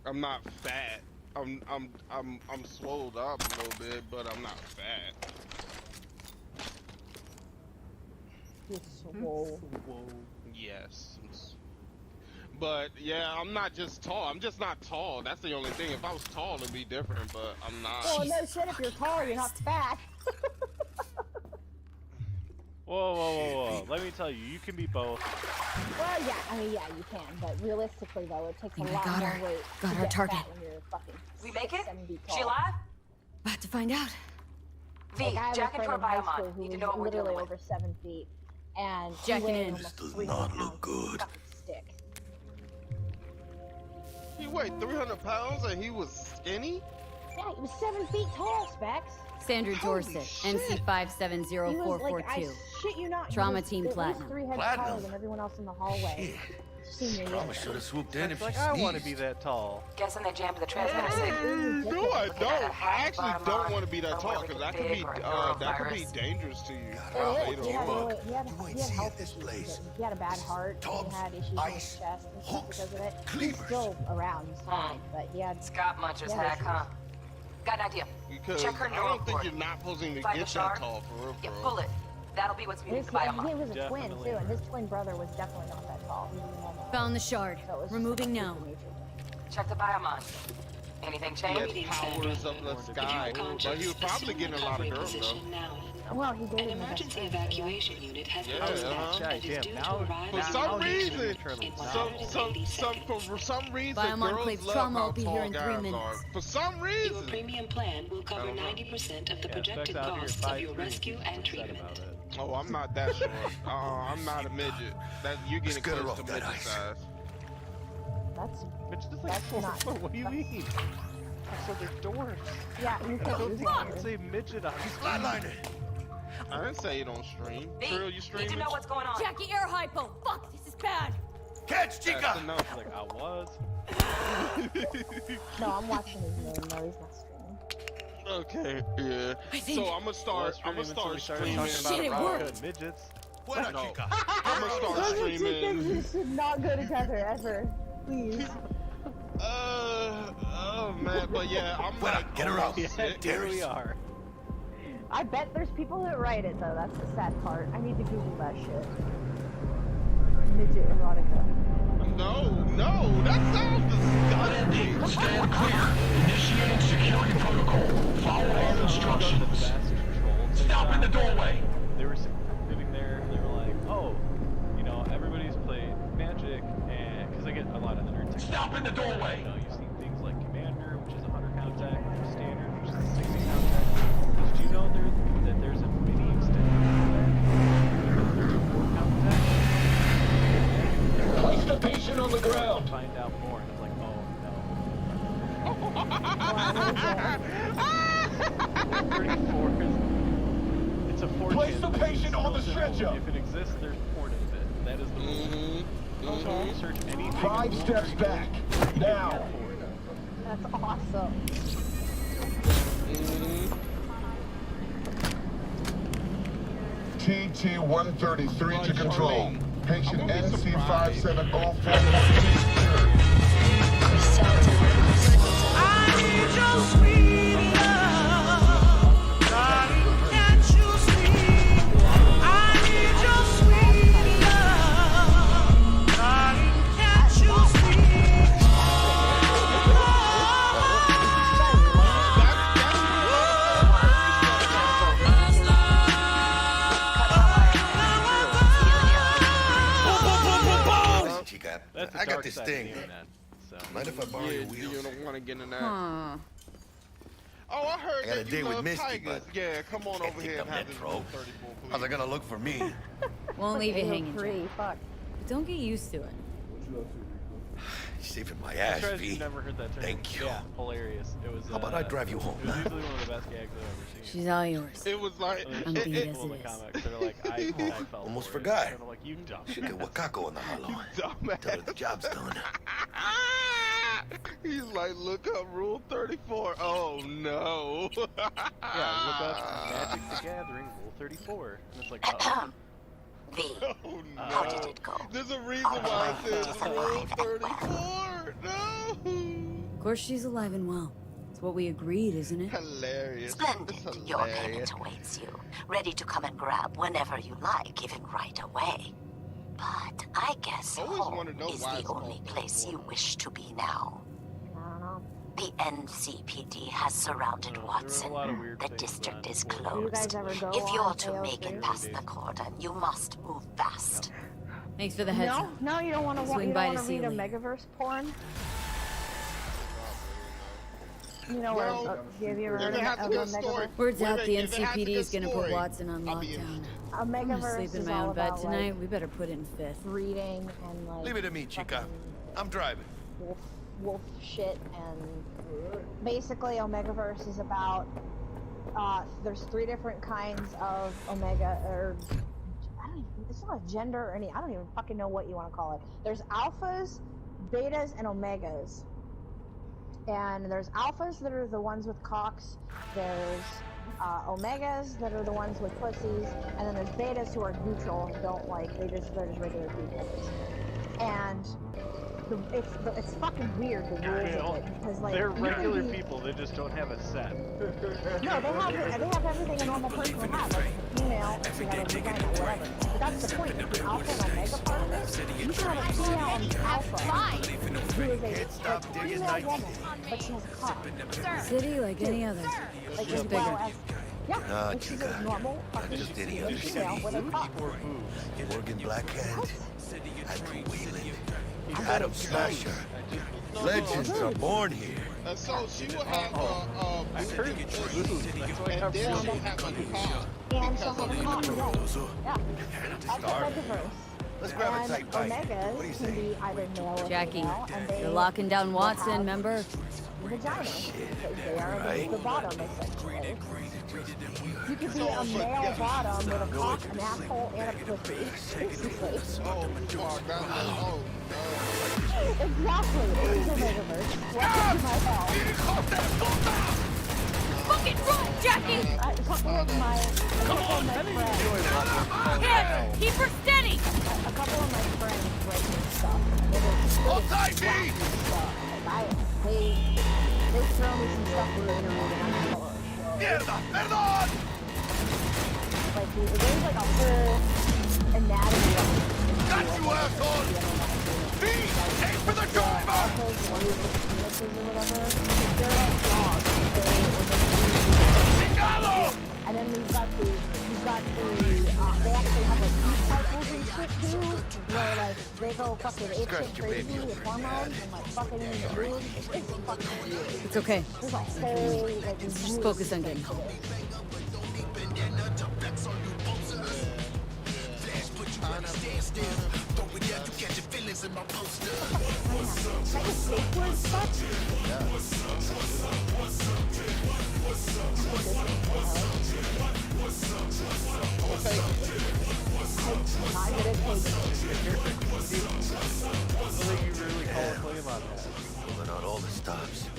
I'm not fat. I'm swolled up a little bit, but I'm not fat. You're swole. Yes. But yeah, I'm not just tall. I'm just not tall. That's the only thing. If I was tall, it'd be different. But I'm not. Well, no shit. If you're tall, you're not fat. Whoa. Let me tell you, you can be both. Well, yeah. I mean, yeah, you can. But realistically, though, it takes a Think I lot got more her. weight Got to her get target. fat when you're fucking We make it? 7 feet She tall. alive? About to find out. V, Like, I have a jack into friend a in high school biomon. who Need to was know what we're literally dealing with. over 7 feet, and he Jacking weighed in. almost This does 300 not pounds look good. fucking stick. He weighed 300 pounds and he was skinny. Yeah, he was 7 feet tall, Specs. Sandra Holy Dorset, shit. He was like, I NC570442. shit you not. he Trauma was Team at least Platinum. 3 heads Platinum? taller than everyone else in the hallway. Senior Trauma year. should have swooped in if It's she like, I want to sneezed. be that tall. Guessing they jammed the transmitter signal. No, I Looking at a don't. I hacked actually biomon don't want to be that somewhere tall with because a that could big be or a that could be neurovirus. dangerous to you. He Later had, on. he had You ain't health seeing this issues. place. He had a bad heart. Tubs, He had issues with ice, his chest and stuff hooks, because of it. He's cleavers. still around. He's fine, but he had. Scott Muncher's Yeah, hack, issues. huh? Got an idea. Because Check her I don't think neuroport. you're not supposed to Find get the shard? that tall for real. Yeah, pull it. That'll be what's muting His, the biomon. he was a twin Definitely. too, and his twin brother was definitely not that tall. He was normal. Found the shard. So it was Removing just now. super major. Check the biomon. Anything He had change? powers of the sky, but he was probably getting a lot of girls though. Well, he did. An emergency evacuation unit has been Yeah, dispatched God and is damn, due now- to arrive For at some the reason, location in for some reason, Biomon girls claims love trauma how will be tall here in 3 guys minutes. are. For some Your reason. premium plan will cover I don't know. 90% of the Yeah, projected Specs out here costs of your 5'3", rescue and upset treatment. about it. Oh, I'm not that short. I'm not a midget. That you're Let's getting get her close to off that midget ice. size. That's It's just like That's 4 not- foot. What do you mean? So they're dwarfs. yeah. You can't use Don't it. say midget on Flatline it. I didn't say you don't stream. V, Trill, you need streaming? to know what's going on. Jackie air hypo. Fuck, this is bad. Catch, That's Chica! enough. Like, I was. No, I'm watching his name. No, he's not streaming. Okay, yeah. I think- So I'm gonna start. I'm gonna start streaming. Shit, it about worked. midgets. Buena, No. Chica. I'm gonna start Those two streaming. things just not go together ever. Please. Oh man, but yeah, I'm like, get her out. Here we are. I bet there's people that write it though. That's the sad part. I need to Google that shit. Midget erotica. No, that sounds disgusting. Stand clear. Initiating security protocol. Follow all instructions. Stop in the doorway. They were sitting there, and they were like, oh, you know, everybody's played Magic, and because I get a lot of the nerd tech. Stop in the doorway. You know, you've seen things like Commander, which is a 100 count deck, which is Standard, which is a 60 count deck. Did you know that there's a mini extended deck, 34 count deck? Place the patient on the ground. Find out more, and I'm like, oh no. 34 is. It's a 4 Place the patient on the simple. stretcher. If it exists, there's porn of it. That is the rule. Don't research anything. 5 steps back. Now. That's awesome. TT-133 to control. Patient NC-5704. I got this thing. Mind if I borrow your You wheels? don't want to get in that. Huh. Oh, I heard I got a that date you with love Misty, tigers. but Yeah, come on can't over take here the and have this Metro. Rule 34, please. How's it gonna look for me? Won't leave you hanging. Free, Jack. fuck. But don't get used to it. You're saving my I'm ass, surprised V. you've never heard that term. Thank you. Yeah, hilarious. It was. How about I drive you home, It was huh? easily one of the best gags I've ever seen. She's all yours. It was like, I'm beat as People in it the is. comics, they're like, I fell Almost for it. forgot. And I'm like, you dumb. Should get Wakako in the hollow. dumbass. Tell her the job's done. He's like, look up Rule 34. Oh no. Yeah, look up Magic the Gathering Rule 34. And it's like, oh. V, Oh how did no. it go? There's a reason why it says Rule 34. No. Of course she's alive and well. It's what we agreed, isn't it? Hilarious. Splendid. It's Your hilarious. payment awaits you, ready to come and grab whenever you like, even right away. But I guess Always home wanna know is why the it's only called place you wish to be now. I don't know. The NCPD has surrounded Watson. a lot of weird The things district on is Rule Do you guys closed. ever go If you're on to make it AO3? past the cordon, you must move fast. Thanks for the heads No, up. no, you don't want to. Swing You by don't to want to see read a Lee. Megaverse porn. You know, Well, have you ever if heard it of has to a be a story. Megaverse? Words out, the If it has to NCPD be a is gonna put story, Watson on I'll be lockdown. interested. A I'm gonna Megaverse sleep in is my all own bed about tonight. like We better put it in fifth. breeding and like. Leave it to me, Chica. I'm driving. Wolf shit, and basically Omegaverse is about there's 3 different kinds of Omega, or I don't even, it's not a gender or any, I don't even fucking know what you want to call it. There's alphas, betas, and omegas. And there's alphas that are the ones with cocks, there's omegas that are the ones with pussies, and then there's betas who are neutral and don't like, they're just regular people. And it's fucking weird, the rules of it, because like They're you can regular be- people, they just don't have a set. No, they have everything a normal person would have, like female, if you have a vagina, whatever. But that's the point, the alpha and omega part of it. You can have a female alpha who is a female woman, but she has a cock. City like any other. Like Just as well bigger. as, yeah, Nah, like she's a chica. normal fucking Just idiot. female with a cock. Morgan Blackhand. Andrew Whelan. Adam Smasher. Legends are born here. And so she will have a heard booty it's pussy, rude. That's why I and have then really she'll have a cock. And she'll have a cock, yeah. That's Start. Omegaverse. Let's grab a And tight bite. omegas What do you can say? be either male or Jackie, female, and they you're locking down will Watson, have remember? vagina. They are right. the bottom, essentially. You could be a male bottom with a cock, an asshole, and a pussy. Basically. Oh, fuck, that's, oh, Exactly. It's a Megaverse. Welcome to my hell. Fucking run, Jackie! A couple of my friends. Hit! Keep her steady! A couple of my friends write me stuff. It is They throw me some stuff for later on, and I'm just like, Mierda, perdón! like, there's like a whole anatomy of it. Got you, asshole! V, aim for the driver! And then we've got the, they actually have like heat cycles and shit too, where like they go fucking apeshit crazy with hormones and like fucking in the mood. It's fucking weird. It's okay. There's a whole like Just focus on getting home. Pulling out all the stops.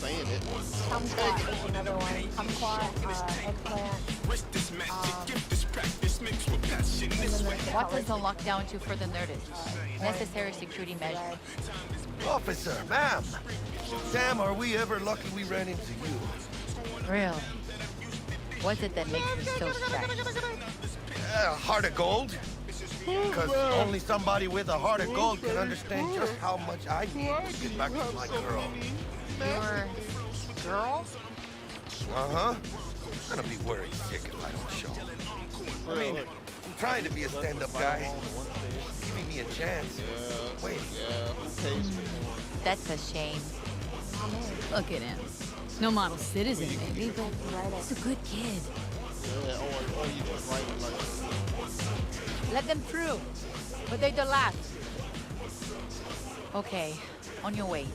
Saying it. Kumquat is another one. Kumquat, eggplant. What does the lockdown do for the Nerdist? Necessary security measures. Officer, ma'am. Sam, are we ever lucky we ran into you? Really? What's it that makes me so special? Heart of gold? Because only somebody with a heart of gold can understand just how much I need to get back to my girl. Your girl? Uh-huh. I'm gonna be worried sick if I don't show. I mean, I'm trying to be a stand-up guy. Giving me a chance. Wait. That's a shame. Look at him. No model citizen, maybe, but he's a good kid. Yeah, or you just write it like. Let them through. But they're the last. Okay, on your way.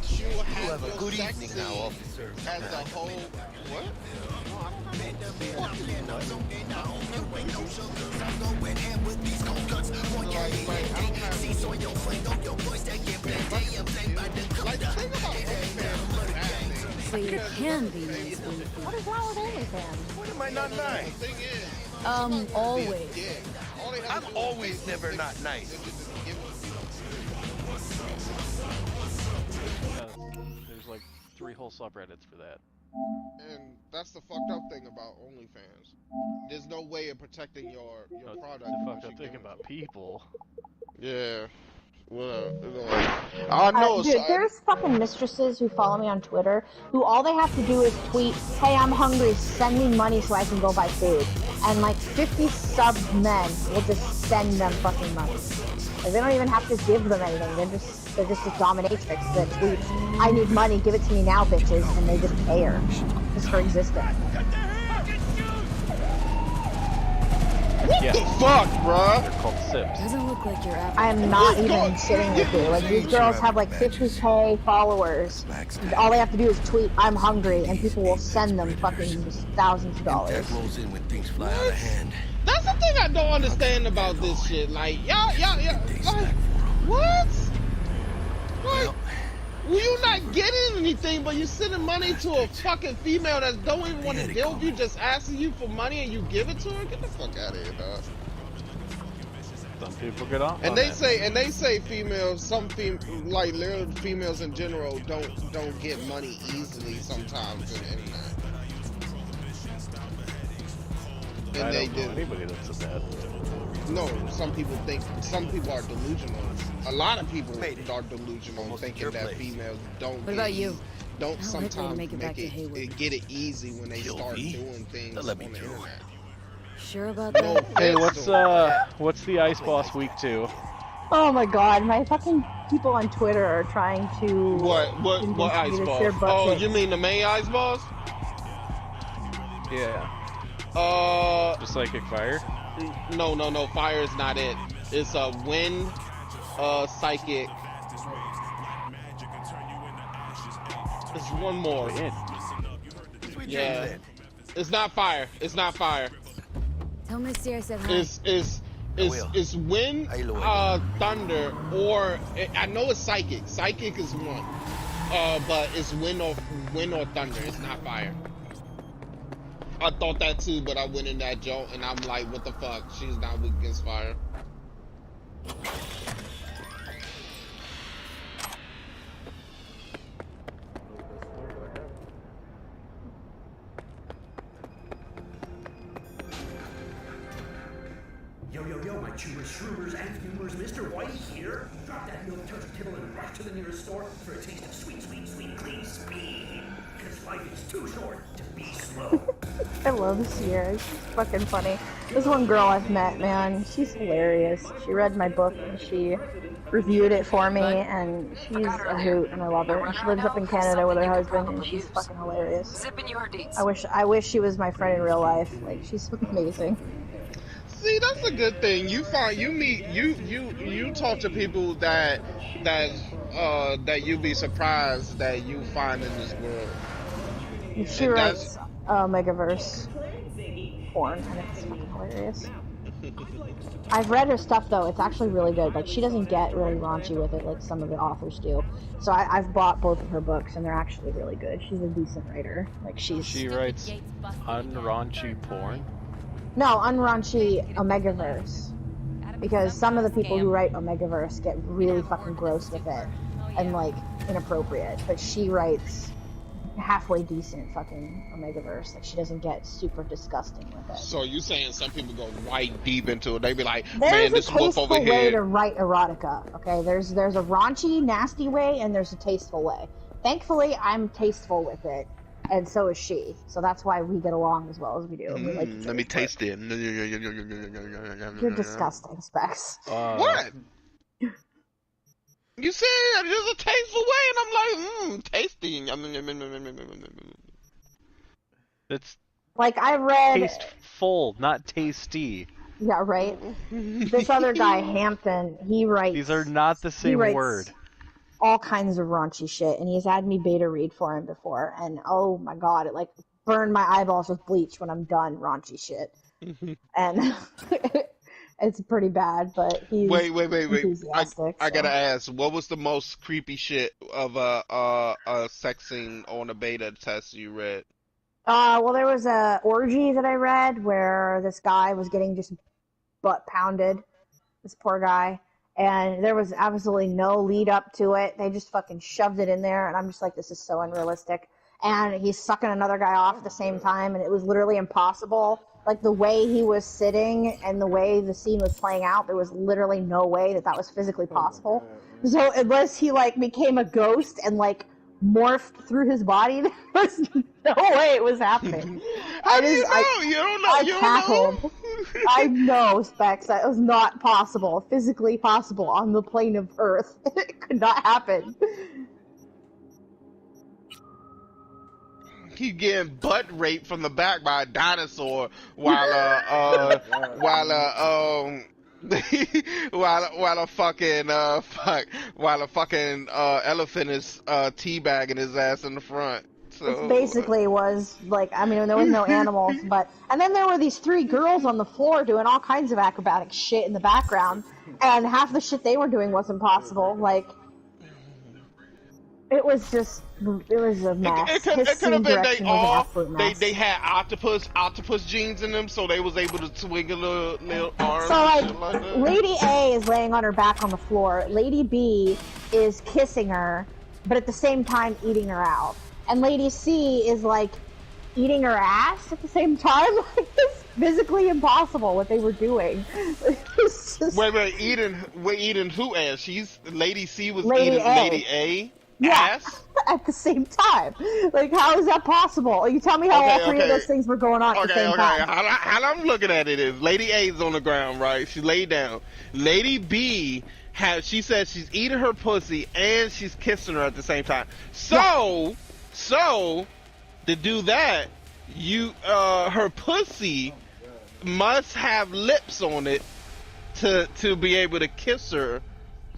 You have a good evening now, officer. As a whole, what? So you can be nice. What is wrong with OnlyFans? What am I not nice? Always. I'm always never not nice. There's like 3 whole subreddits for that. And that's the fucked up thing about OnlyFans. There's no way of protecting your product. The fucked up thing about people. Yeah. Well, I know. Dude, there's fucking mistresses who follow me on Twitter who all they have to do is tweet, "Hey, I'm hungry, send me money so I can go buy food." And like 50 sub men will just send them fucking money. Like, they don't even have to give them anything. They're just a dominatrix that tweets, "I need money, give it to me now, bitches," and they just pay her just for existing. What the fuck, bruh? They're called Sips. Doesn't look like you're after. I am not even kidding with you. Like, these girls have like 50K followers. All they have to do is tweet, "I'm hungry," and people will send them fucking just thousands of dollars. That rolls in when things fly out of hand. That's the thing I don't understand about this shit. Like, y'all, like, what? Like, you not getting anything, but you sending money to a fucking female that don't even want to deal with you, just asking you for money and you give it to her? Get the fuck out of here, dog. Some people get off. And they say females, like literal females in general, don't get money easily sometimes on the internet. And I they don't know do. anybody that's a bad. No, some people are delusional. A lot of people are delusional, thinking that females don't. What about you? Don't How likely to sometimes make it back to Haywood? get it easy when they start doing things on the internet. Sure about No that? Hey, offense, what's the Ice Boss week 2? Oh my god, my fucking people on Twitter are trying to... What convince Ice me to Boss? share butt Oh, pics. you mean the May Ice Boss? Yeah. Just Psychic Fire? No, fire is not it. It's a wind, psychic. There's one more. Yeah. It's not fire. It's not fire. Tell Misty I said hi. It's wind, thunder, or I know it's psychic. Psychic is one. But it's wind or thunder. It's not fire. I thought that too, but I went in that joke and I'm like, what the fuck? She's not weak against fire. Hello, my chewers, shroomers, and fumers. Mr. White here. Drop that milk toast kibble and rush to the nearest store for a taste of sweet, sweet, sweet, clean speed. Because life is too short to be slow. I love Sierra. She's fucking funny. This one girl I've met, man, she's hilarious. She read my book and she reviewed it for me, and she's a hoot, and I love her. And she lives up in Canada with her husband, and she's fucking hilarious. Zipping you her deets. I wish she was my friend in real life. Like, she's amazing. See, that's a good thing. You talk to people that you'd be surprised that you find in this world. She writes Megaverse porn, and it's fucking hilarious. I've read her stuff though; it's actually really good. Like, she doesn't get really raunchy with it like some of the authors do. So I've bought both of her books, and they're actually really good. She's a decent writer. Like, she writes unraunchy porn. No, unraunchy Omegaverse. Because some of the people who write Omegaverse get really fucking gross with it and like inappropriate. But she writes halfway decent fucking Omegaverse. Like, she doesn't get super disgusting with it. So you saying some people go right deep into it? They be like, There's man, a this wolf tasteful over way here. to write erotica. Okay, there's a raunchy, nasty way, and there's a tasteful way. Thankfully, I'm tasteful with it, and so is she. So that's why we get along as well as we do. We like each Let me other's taste it. You're disgusting, Specs. What? You said there's a tasteful way, and I'm like, tasty. It's Like, I read... tasteful, not tasty. Yeah, right? This other guy, Hampton, he writes... These are not the same word. All kinds of raunchy shit, and he's had me beta read for him before, and oh my god, it like burned my eyeballs with bleach when I'm done raunchy shit. And it's pretty bad, but he's Wait. enthusiastic, I so. gotta ask, what was the most creepy shit of a sex scene on a beta test you read? Well, there was a orgy that I read where this guy was getting just butt pounded. This poor guy. And there was absolutely no lead up to it. They just fucking shoved it in there, and I'm just like, this is so unrealistic. And he's sucking another guy off at the same time, and it was literally impossible. Like, the way he was sitting and the way the scene was playing out, there was literally no way that was physically possible. So unless he, like, became a ghost and, like, morphed through his body, there was no way it was happening. You don't know. I cackled. I know, Specs. That was not possible, physically possible on the plane of Earth. It could not happen. He getting butt raped from the back by a dinosaur while a fucking elephant is teabagging his ass in the front. So It basically was like, I mean, there was no animals, but and then there were these 3 girls on the floor doing all kinds of acrobatic shit in the background, and half the shit they were doing wasn't possible. Like, it was a mess. It could have been they had octopus genes in them, so they was able to swing a little arms. So, and shit like that. Lady A is laying on her back on the floor. Lady B is kissing her, but at the same time eating her out. And Lady C is, like, eating her ass at the same time. It's physically impossible what they were doing. Wait, eating who ass? Lady C was Lady eating A. Lady A ass? At the same time. Like, how is that possible? You tell me how all 3 of those things were going on at the same time. How I'm looking at it is Lady A's on the ground, right? She laid down. Lady B she said she's eating her pussy and she's kissing her at the same time. So to do that, her pussy must have lips on it to be able to kiss her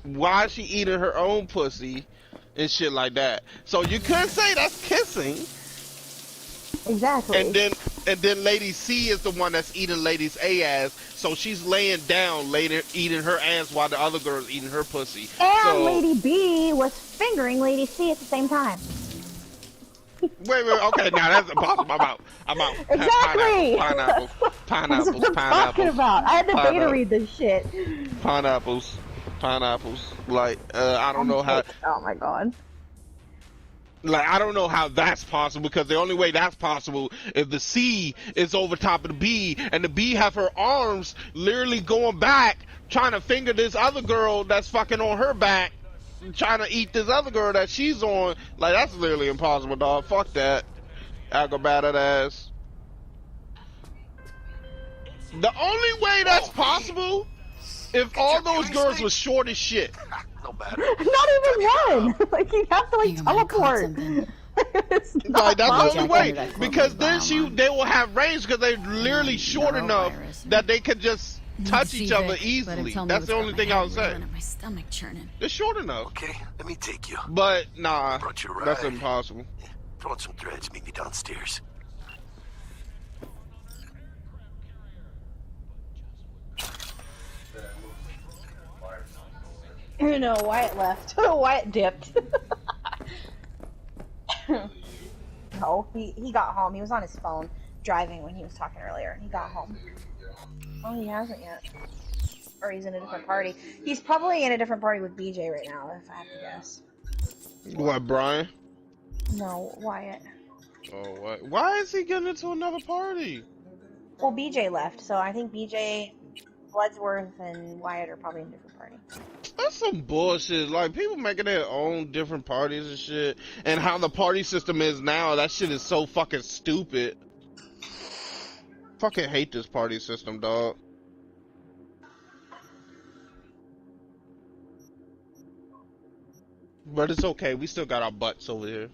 while she eating her own pussy and shit like that. So you could say that's kissing. Exactly. And then Lady C is the one that's eating Lady A ass, so she's laying down later eating her ass while the other girl's eating her pussy. And Lady B was fingering Lady C at the same time. Wait, okay, now that's impossible. I'm out. Exactly. Pineapples. That's what I'm talking about. I had to beta read this shit. Pineapples. Like, I don't know how. Oh my god. Like, I don't know how that's possible, because the only way that's possible is the C is over top of the B, and the B have her arms literally going back, trying to finger this other girl that's fucking on her back, trying to eat this other girl that she's on. Like, that's literally impossible, dog. Fuck that. Acrobatic ass. The only way that's possible if all those girls were short as shit. No matter. Not even one. Like, you have to like teleport. It's not Like, that's the only possible. way, because then they will have range, because they're literally short enough that they could just touch each other easily. That's the only thing I'll say. My stomach churning. They're short enough. Okay, let me take you. But nah, Brought you a that's ride. impossible. Throw on some threads, meet me downstairs. You know, Wyatt left. Wyatt dipped. No, he got home. He was on his phone driving when he was talking earlier. He got home. Oh, he hasn't yet. Or he's in a different party. He's probably in a different party with BJ right now, if I have to guess. What, Brian? No, Wyatt. Oh, what? Why is he getting into another party? Well, BJ left, so I think BJ, Bloodsworth, and Wyatt are probably in a different party. That's some bullshit. Like, people making their own different parties and shit. And how the party system is now, that shit is so fucking stupid. Fucking hate this party system, dog. But it's okay, we still got our butts over here.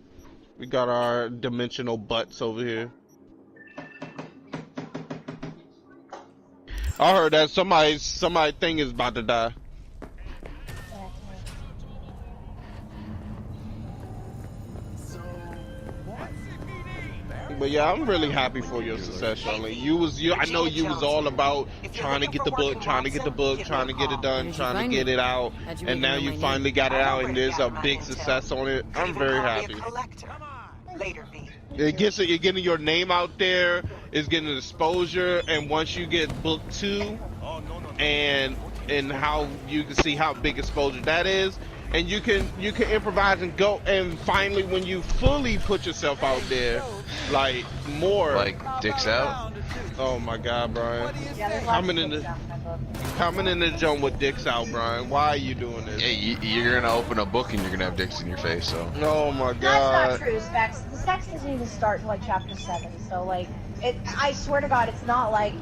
We got our dimensional butts over here. I heard that somebody thing is about to die. But yeah, I'm really happy for your success, Charlene. I know you was all about trying to get the book, trying to get it done, trying to get it out, and now you finally got it out, and there's a big success on it. I'm very happy. You're getting your name out there, it's getting exposure, and once you get book 2, and how you can see how big exposure that is, and you can improvise and go, and finally when you fully put yourself out there, like more, like dicks out. Oh my God, Brian! Yeah, there's Coming in the jump with dicks out, Brian. Why are you doing this? Hey, you're gonna open a book and you're gonna have dicks in your face. So. Oh my God. That's not true, Specs. The sex doesn't even start till like chapter 7. So like, I swear to God, it's not like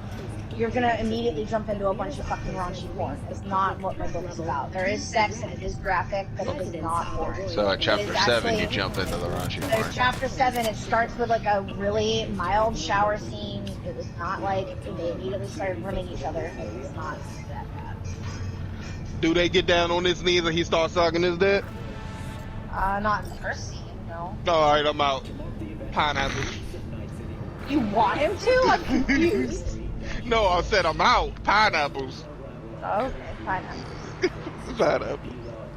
you're gonna immediately jump into a bunch of fucking raunchy porn. It's not what my book is about. There is sex and it is graphic, but it is not porn. So at chapter 7, you jump into the raunchy There's part. chapter 7, it starts with like a really mild shower scene. It was not like they immediately started running each other. It was not that bad. Do they get down on his knees and he starts sucking his dick? Not in the first scene, no. Alright, I'm out. Pineapple. You want him to? I'm confused. No, I said I'm out. Pineapples. Oh, okay, pineapple. Pineapple.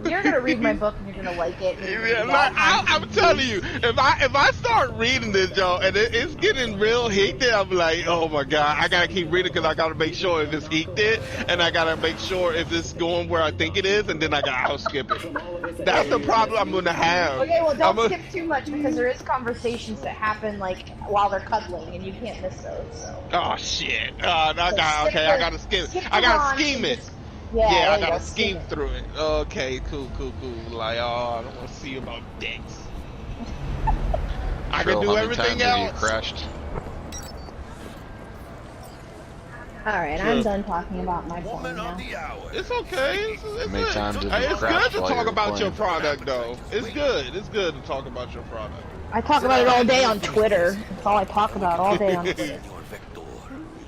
You're gonna read my book and you're gonna like it. Yeah, like, I'm telling you, if I start reading this, y'all, and it's getting real heated, I'm like, oh my God, I gotta keep reading because I gotta make sure if it's heated, and I gotta make sure if it's going where I think it is, and then I'll skip it. That's the problem I'm gonna have. Okay, well, don't skip too much because there is conversations that happen like while they're cuddling, and you can't miss those. So. Oh shit! I gotta skip. I gotta scheme it. Yeah, I gotta scheme through it. Okay, cool. Like, I don't want to see about dicks. I can do everything else. Crashed. Alright, I'm done talking about my porn now. It's okay. It's many times have you good crashed to while talk you're about your playing? product, though. It's good. It's good to talk about your product. I talk about it all day on Twitter. That's all I talk about all day on Twitter.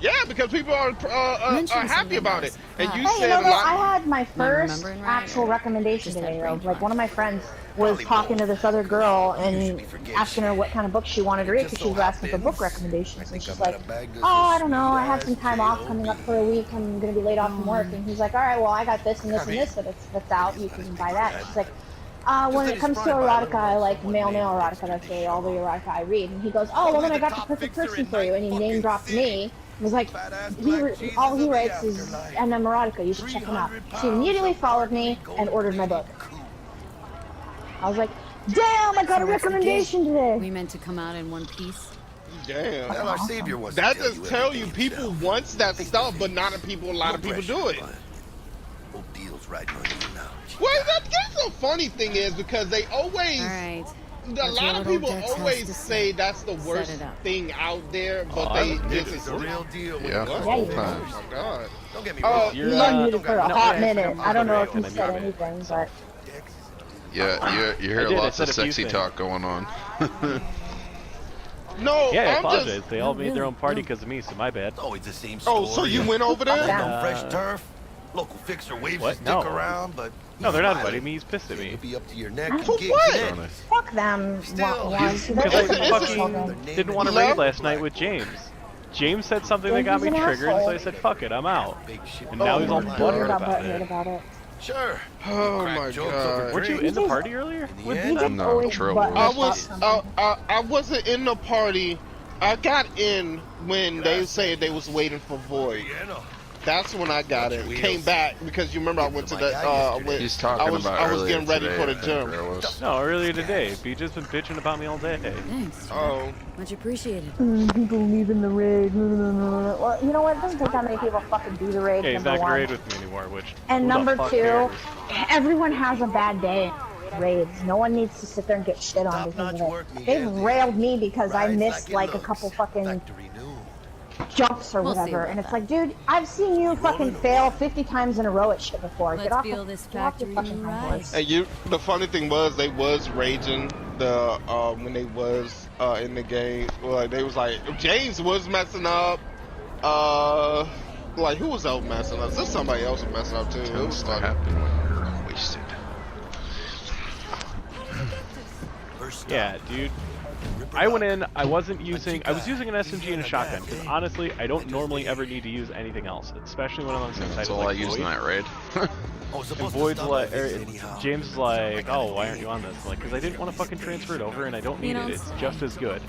Yeah, because people are happy about it. And you Hey, said you know a what? lot. I had my first actual recommendation today, though. Like, one of my friends was talking to this other girl and asking her what kind of book she wanted to read because she was asking for book recommendations. And she's like, oh, I don't know. I have some time off coming up for a week. I'm going to be laid off from work. And he's like, all right, well, I got this and this and this that's out. You can buy that. And she's like, when it comes to erotica, I like male erotica. That's really all the erotica I read. And he goes, oh, well, then I got the perfect person for you. And he name dropped me. It was like, all he writes is NM Erotica, you should check him out. She immediately followed me and ordered my book. I was like, Damn, I got a So what's the recommendation gig? today. We meant to come out in one piece. Damn. Well, our savior wants That to tell just you tell you everything people himself. wants that stuff, but not a lot of people do it. Old deal's riding on you now. Well, that's the funny thing is because they always, All right. a Let's lot of roll people Dex has always to say that's the Set worst it up. thing out there, but Oh, they it's the real deal. when Yeah. it comes Yeah, to you things. are. Oh my god. Don't get me Oh, wrong. He's unmuted for a no, hot yeah, minute. I don't know if he and I said muted it. anything, but Yeah, you hear I did, I lots said of a few sexy things. talk going on. No, Yeah, I I'm apologize. just. They all made their own party because of me, so my bad. It's always the same Oh, story. so you went over there? Fresh turf. Local fixer waves What? his dick No. around, but No, they're not smiling. inviting me. He's pissed at me. You'll be up to your neck. For in gigs what? then. fuck them. Still, Ones. They're Because fucking I fucking children. didn't want to Love? raid last night with James. James said something that got me James is an triggered, so I asshole. said, fuck it, I'm out. Big shit. And now he's all my butthurt Got about butthurt it. about it. Sure. Oh Crack my jokes god. over Weren't you drinks. in the party earlier? In Well, the he end, just No, always Trill butthurt was. about I wasn't in the party. I got in when they said they was waiting for Void. yeah, no. That's when I got in. Came back because you remember I went to the. He's talking about I was earlier getting ready today, for I the think, gym. or was- No, earlier today. BJ's been bitching about me all day. Thanks. Oh, Much appreciated. People leaving the raid. Well, you know what? It doesn't take that many people fucking do the raid. Yeah, he's number not gonna one. raid with me anymore, which. And who the number fuck two, cares? everyone has a bad day in raids. No one needs to sit there and get shit on because Top-notch of work, it. me They've handy. railed me because I Rides missed it like a looks. couple fucking Factory new. jumps or We'll see whatever, about and it's that. like, dude, I've seen you fucking fail 50 times in a row at shit before. Let's Get off feel the, this get off your factory fucking high right. horse. and you. The funny thing was they was raging the when they was in the game. Like they was like James was messing up. Like who was else messing up? There's somebody else was messing up too. It Tends was to funny. happen when you're wasted. First stop. Yeah, dude. I went in, I was using an SMG and a shotgun, because honestly, I don't normally ever need to use anything else, especially when I'm on the same side That's as all I like use in Void. that raid. I was And supposed to Void's stop like, by this anyhow. James is like, oh, why aren't you on this? I'm like, because I didn't want to fucking transfer it over, and I don't need You know, it. It's just as good.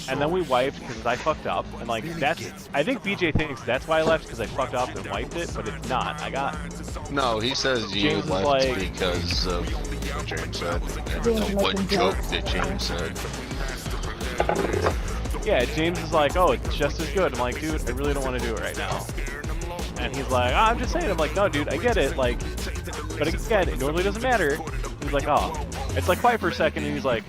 And then we wiped because I fucked up, and like that's. I think BJ thinks that's why I left because I fucked up and wiped it, but it's not. I got. No, he says you James is left like- because of what James said. James What making joke jokes. that James said. Yeah, James is like, oh, it's just as good. I'm like, dude, I really don't want to do it right now. And he's like, oh, I'm just saying. I'm like, no, dude, I get it. Like, but again, it normally doesn't matter. He's like, oh, it's like quiet for a second, and he's like,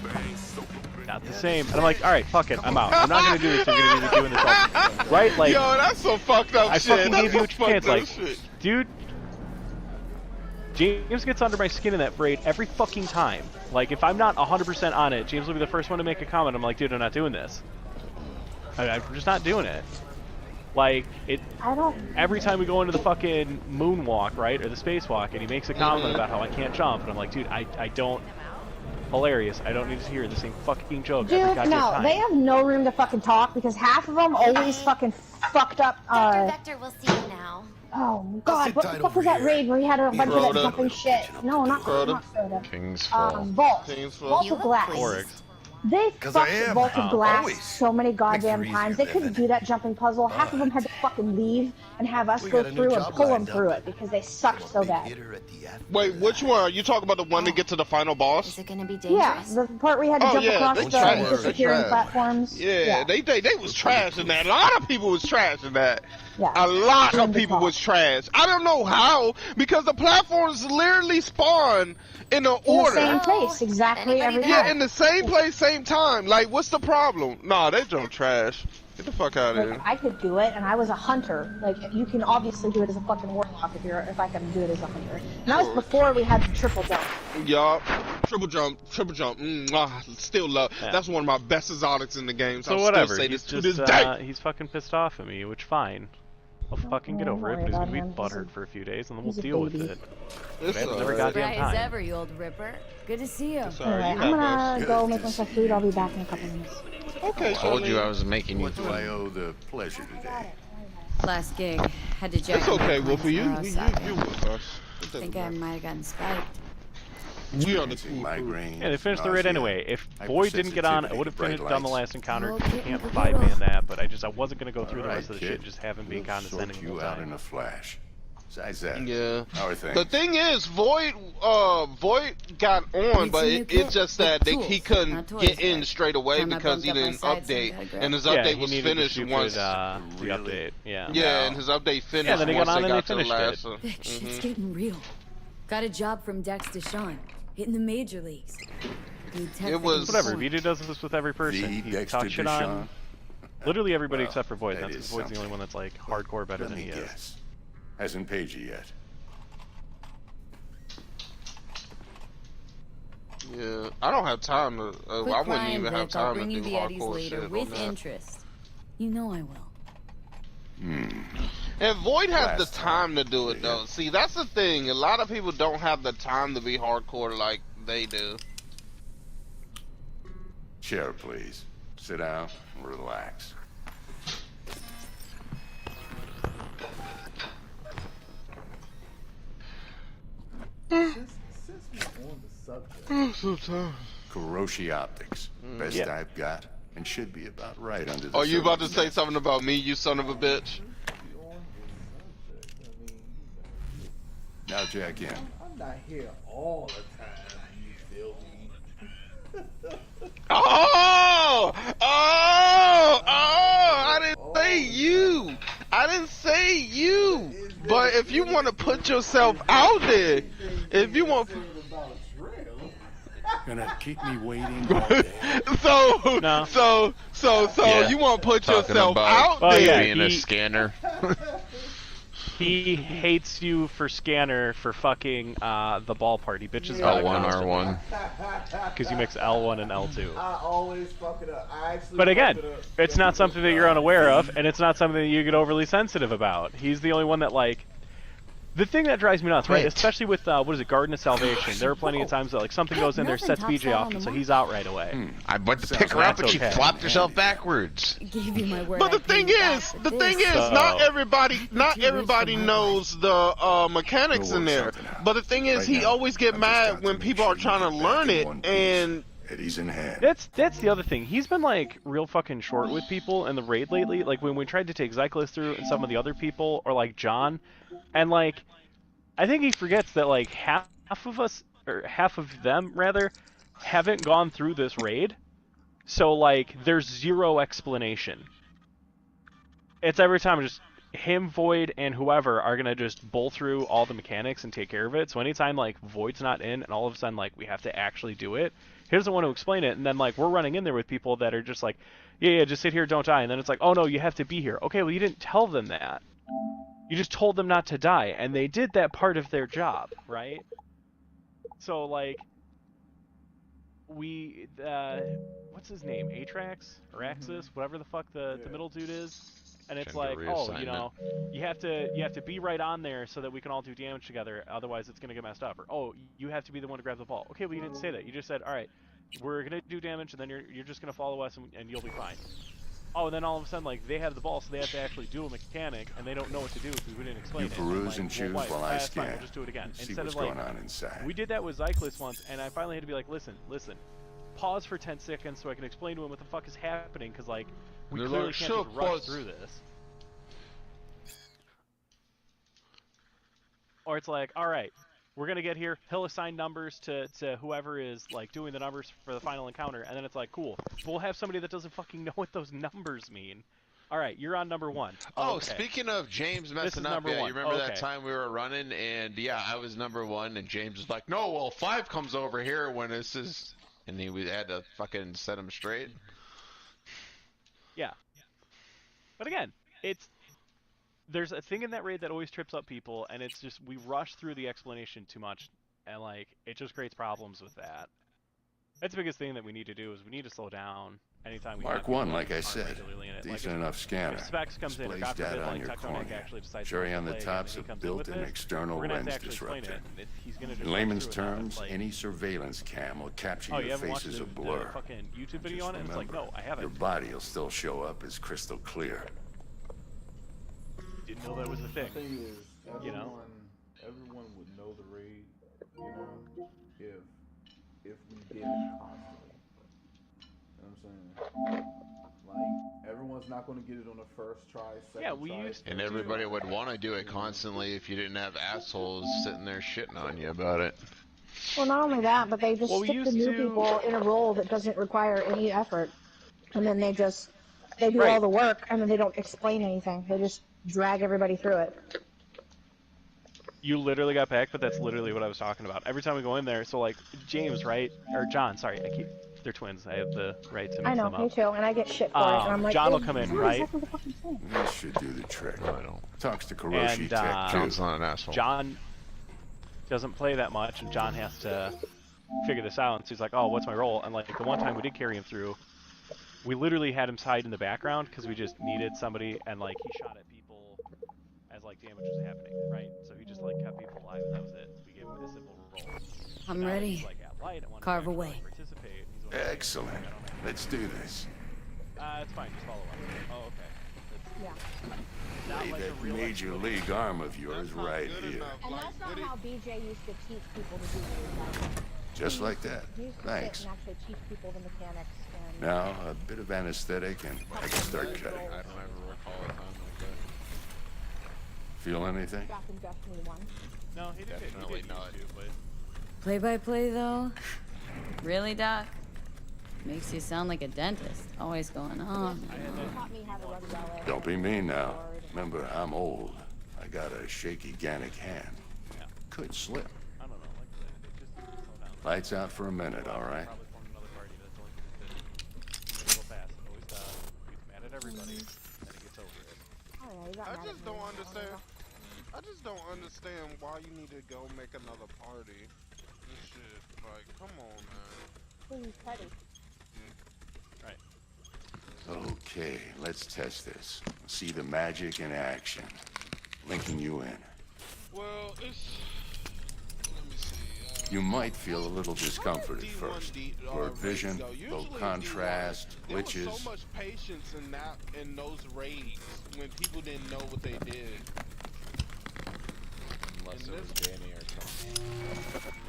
not the same. And I'm like, all right, fuck it, I'm out. I'm not gonna do this. You're gonna be doing this all, right? Like, Yo, that's some fucked up I shit. fucking That's gave you some a chance. fucked up Like, shit. dude, James gets under my skin in that raid every fucking time. Like, if I'm not 100% on it, James will be the first one to make a comment. I'm like, dude, I'm not doing this. I'm just not doing it. Like, it. I don't. Every time we go into the fucking moonwalk, right, or the spacewalk, and he makes a comment about how I can't jump, and I'm like, dude, I don't. Hilarious. I don't need to hear the same fucking joke every Dude, goddamn no, time. they have no room to fucking talk because half of them always fucking fucked up. Vector will see you now. Oh god, sit what the tight fuck over was that here. raid where he had a bunch of that Crota. jumping shit? No, not Crota. Crota. King's Fall. Vault. King's Fall. Vault You of look Glass. pleased. Oryx. They 'Cause I fucked am. Vault of Glass Always. so many goddamn Makes it times. They easier couldn't living. do that jumping puzzle. Half of them had to fucking leave and have us We go got a new through and job pull them lined through up. it because they sucked so Big bad. hitter at the after Wait, party. which one? Are you talking about the one to get to the final Is boss? it gonna be Yeah, dangerous? the part where we had to Oh, jump yeah, across they the trash. disappearing They trash. platforms. Yeah, they was trash in that. A lot of people was trash in that. Yeah. A lot During of the people talk. was trash. I don't know how because the platforms literally spawn in an In the order. same place, exactly Anybody every there? Yeah, time. in the same place, same time. Like, what's the problem? Nah, they don't trash. Get the fuck out of Like, here. I could do it, and I was a hunter. Like, you can obviously do it as a fucking warlock if I can do it as a hunter. And that was before we had the triple jump. Yup. Triple jump. Still love. Yeah. That's one of my best exotics in the game. So I'll whatever. Still say He's this to just this day. he's fucking pissed off at me, which fine. I'll fucking get Don't over it, worry but he's gonna about be him. butthurt for a few days, and then we'll he's a deal with baby. it. It's Every alright. goddamn Bright as time. ever, you old ripper. Good to see you. It's Alright, alright. You I'm have gonna us. go make myself food. I'll be back in a couple minutes. Okay, I told you Charlene. I was making you What do food. I owe the pleasure today? Last gig. Had to jack It's okay, my Wolfie. You Arasaka. with us. It doesn't Think I matter. might have gotten spiked. We are the cool food. Migraine. Yeah, they finished the raid nausea, anyway. If Void didn't get on, I hypersensitivity would have to bright finished done the lights. last encounter. Well, You getting can't the 5-man doodle. that, but I wasn't gonna go through the All rest right, of the kid. shit, just having being We'll condescending sort the whole you out time. in a flash. Besides that, Yeah. how are things? The thing is, Void Void got on, but it's just that he couldn't get in straight away because he didn't update, and his update was finished once. The update, yeah. Yeah, and his update finished yeah, then he once got on they and got to the last. Vic, shit's getting real. Got a job from Dex Deshawn, hitting the major leagues. It was whatever. Vito does this with every person. He talks shit on literally everybody except for Void. That's because Void's the only one that's like hardcore better than he is. Hasn't paid you yet. Yeah, I don't have time to. I wouldn't even have time to do hardcore shit with on that. interest. You know I will. And Void has the time to do it though. See, that's the thing. A lot of people don't have the time to be hardcore like they do. Chair, please. Sit down and relax. Kuroshi Optics. Best I've got, and should be about right under the Are you about to say something about me, you son of a bitch? Now jack in. I'm not here all the time, you feel me? Oh! I didn't say you! I didn't say you! But if you want to put yourself out there, if you want... Gonna keep me waiting. so Yeah. you want to put Talking yourself about out there? being a scanner. He hates you for Scanner for fucking the ball part. He bitches about L1, R1. Because you mix L1 and L2. I always fuck it up. I actually But again, fuck it up. it's not something that you're unaware of, and it's not something that you get overly sensitive about. He's the only one that, like... The thing that drives me nuts, right? Right. Especially with, what is it, Garden of Salvation. There are plenty of times that, like, something goes in there, sets BJ off, and so he's out right away. I went to pick her up and she flopped herself backwards. Gave you my word. But the thing is, not everybody knows the mechanics in there. But the thing is, he always get mad when people are trying to learn it, and Eddie's in hand. That's the other thing. He's been like real fucking short with people in the raid lately. Like when we tried to take Zyklus through and some of the other people, or like John, and like I think he forgets that like half of us, or half of them rather, haven't gone through this raid. So like there's zero explanation. It's every time just him, Void, and whoever are gonna just bowl through all the mechanics and take care of it. So anytime like Void's not in and all of a sudden like we have to actually do it, he doesn't want to explain it, and then like we're running in there with people that are just like, yeah, just sit here, don't die, and then it's like, oh no, you have to be here. Okay, well you didn't tell them that. You just told them not to die, and they did that part of their job, right? So like, we, what's his name, Atrax or Axis, whatever the fuck the middle dude is, and it's like, oh, you know, you have to be right on there so that we can all do damage together, otherwise it's gonna get messed up. Or oh, you have to be the one to grab the ball. Okay, well you didn't say that. You just said, all right, we're gonna do damage, and then you're just gonna follow us, and you'll be fine. Oh, and then all of a sudden, like, they have the ball, so they have to actually do a mechanic, and they don't know what to do because we didn't explain You it. peruse Like, and choose well, while I that's fine, scan. we'll just do it again. See Instead what's of, like, going on inside. we did that with Zyklus once, and I finally had to be like, listen, pause for 10 seconds so I can explain to him what the fuck is happening, because, like, we They're clearly like, can't "Sure, just rush pause." through this. Or it's like, alright, we're gonna get here, he'll assign numbers to whoever is, like, doing the numbers for the final encounter, and then it's like, cool, we'll have somebody that doesn't fucking know what those numbers mean. Alright, you're on number 1. Oh, okay. speaking of James This messing is up, number yeah, one. you remember that Okay. time we were running, and yeah, I was number 1, and James was like, no, well, 5 comes over here when this is, and we had to fucking set him straight. Yeah. But again, there's a thing in that raid that always trips up people, and it's just we rush through the explanation too much, and like it just creates problems with that. That's the biggest thing that we need to do is we need to slow down anytime we Mark have people 1, that like I aren't said, regularly in it. decent Like, enough scanner. If Specs comes in, or Displays God forbid, data on like your Tectonic cornea. actually decides Cherry to on the play top's and a he comes in with built-in this, external we're gonna have to lens actually explain disruptor. it, and he's gonna just In run layman's through it now. terms, It's like, any surveillance cam will capture oh, you your haven't watched face as the, a blur. the fucking YouTube video Just on it? And it's like, remember, no, I haven't. Your body will still show up as crystal clear. Didn't know that was a thing. The thing is, You know? everyone would know the raid, you know, if we did it constantly. You know what I'm saying? Like, everyone's not going to get it on the first try, second Yeah, we try. used And everybody would want to do it constantly if you didn't have assholes sitting there shitting on you about it. Well, not only that, but they just Well, we stick the used new to- people in a role that doesn't require any effort, and then they do Right. all the work, and then they don't explain anything. They just drag everybody through it. You literally got back, but that's literally what I was talking about. Every time we go in there, so like James, right, or John, sorry, they're twins. I have the right to mix I know, them up. me too, and I get shit for it, and I'm like, John will "Oh, come in, it's right? exactly the fucking same." This should do the trick. I don't. Talks to Kuroshi And Tech too. John's not an asshole. John doesn't play that much, and John has to figure this out. And so he's like, "Oh, what's my role?" And like the one time we did carry him through, we literally had him hide in the background because we just needed somebody, and like he shot at people as like damage was happening, right? So he just like kept people alive, and that was it. We gave him a simple role. I'm Now ready. he's, like, at light, I wanna Carve actually, away. like, participate. He's one of those Excellent. things, like, I don't Let's do this. it's fine. Just follow us. Oh, okay. Yeah. Not Lay like a that real major league arm of yours right here. And that's not how BJ used to teach people to do things. Just like that. He used to Thanks. sit and actually teach people the mechanics. And Now, a bit of anesthetic and I can start cutting. I don't ever recall a time like that. Feel anything? back in Destiny 1. No, he did. Definitely he did not. used to, but Play-by-play, though? Really, Doc? Makes you sound like a dentist. Always going on. He taught me how to run ballet. Don't be mean now. Remember, I'm old. I got a shaky Gannic hand. Could slip. I don't know. Like they just slow down. Lights out for a minute, all right? Probably form another party that's only good. Real fast. Always gets mad at everybody, then he gets over it. Oh, yeah, he got I mad just at don't me. understand. I just don't understand why you need to go make another party. This shit, like, come on, man. Please, Teddy. Okay, let's test this. See the magic in action. Linking you in. Well, it's. Let me see. You might feel a little discomfort at first. Blurred vision, low contrast, There was glitches. so much patience in those raids when people didn't know what they did. Unless it was Danny or something.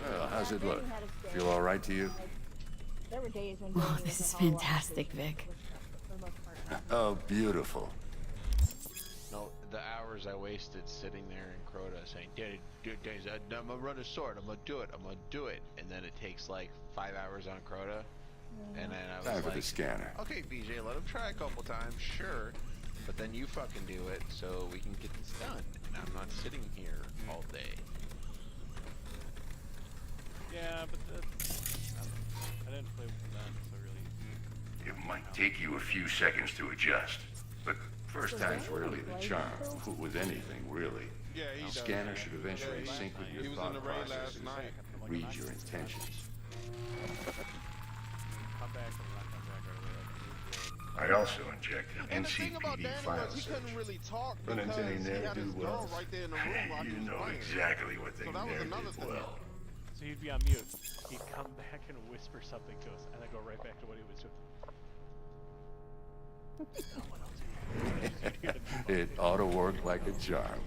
Well, how's it look? Feel all right to you? There were days when Oh, Danny this was is a follow-up fantastic, station Vic. for the most part. Oh, beautiful. No, the hours I wasted sitting there in Crota saying, Daddy, I'm gonna run a sword, I'm gonna do it, and then it takes like 5 hours on Crota, and then I was Time for like, the scanner. okay, BJ, let him try a couple times, sure, but then you fucking do it so we can get this done, and I'm not sitting here all day. Yeah, but I didn't play with him then, so really. It might take you a few seconds to adjust, but first time's rarely the charm. With anything, really. Yeah, he does. Scanner should eventually sync with He your was in the thought raid processes, last night. read your intentions. Come back and not come back right away. I also injected And the thing about NCPD Danny file was he search. couldn't really talk Run because into any he had his ne'er-do girl wells. right there in the room while he You was know playing. exactly what they So that was ne'er another did thing. well. So he'd be on mute. He'd come back and whisper something to us, and then go right back to what he was doing. It ought to work like a charm.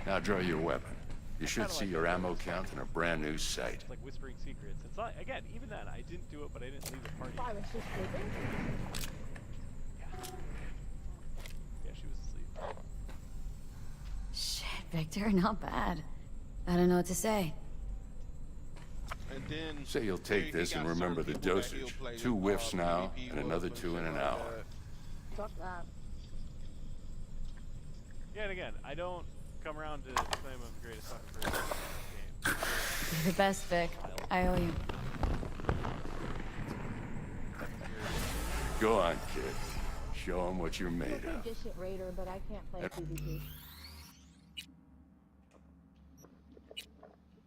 Now draw your weapon. You should see your ammo count in a brand new sight. It's like whispering secrets. It's not, again, even then, I didn't do it, but I didn't leave the party. I was just sleeping. Yeah, she was asleep. Shit, Victor, not bad. I don't know what to say. And then Say you'll take this and remember the dosage. 2 whiffs now, and another 2 in an hour. Fuck that. Yeah, and again, I don't come around to claim I'm the greatest fucking person in this game. You're the best, Vic. I owe you. Go on, kid. Show them what you're I'm made a of. decent raider, but I can't play PvP.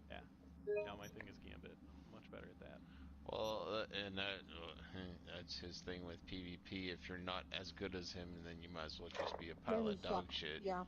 Yeah. Now my thing is Gambit. I'm much better at that. Well, and that's his thing with PvP. If you're not as good as him, then you might as well just be a pile Then of you dog suck. shit. Yeah.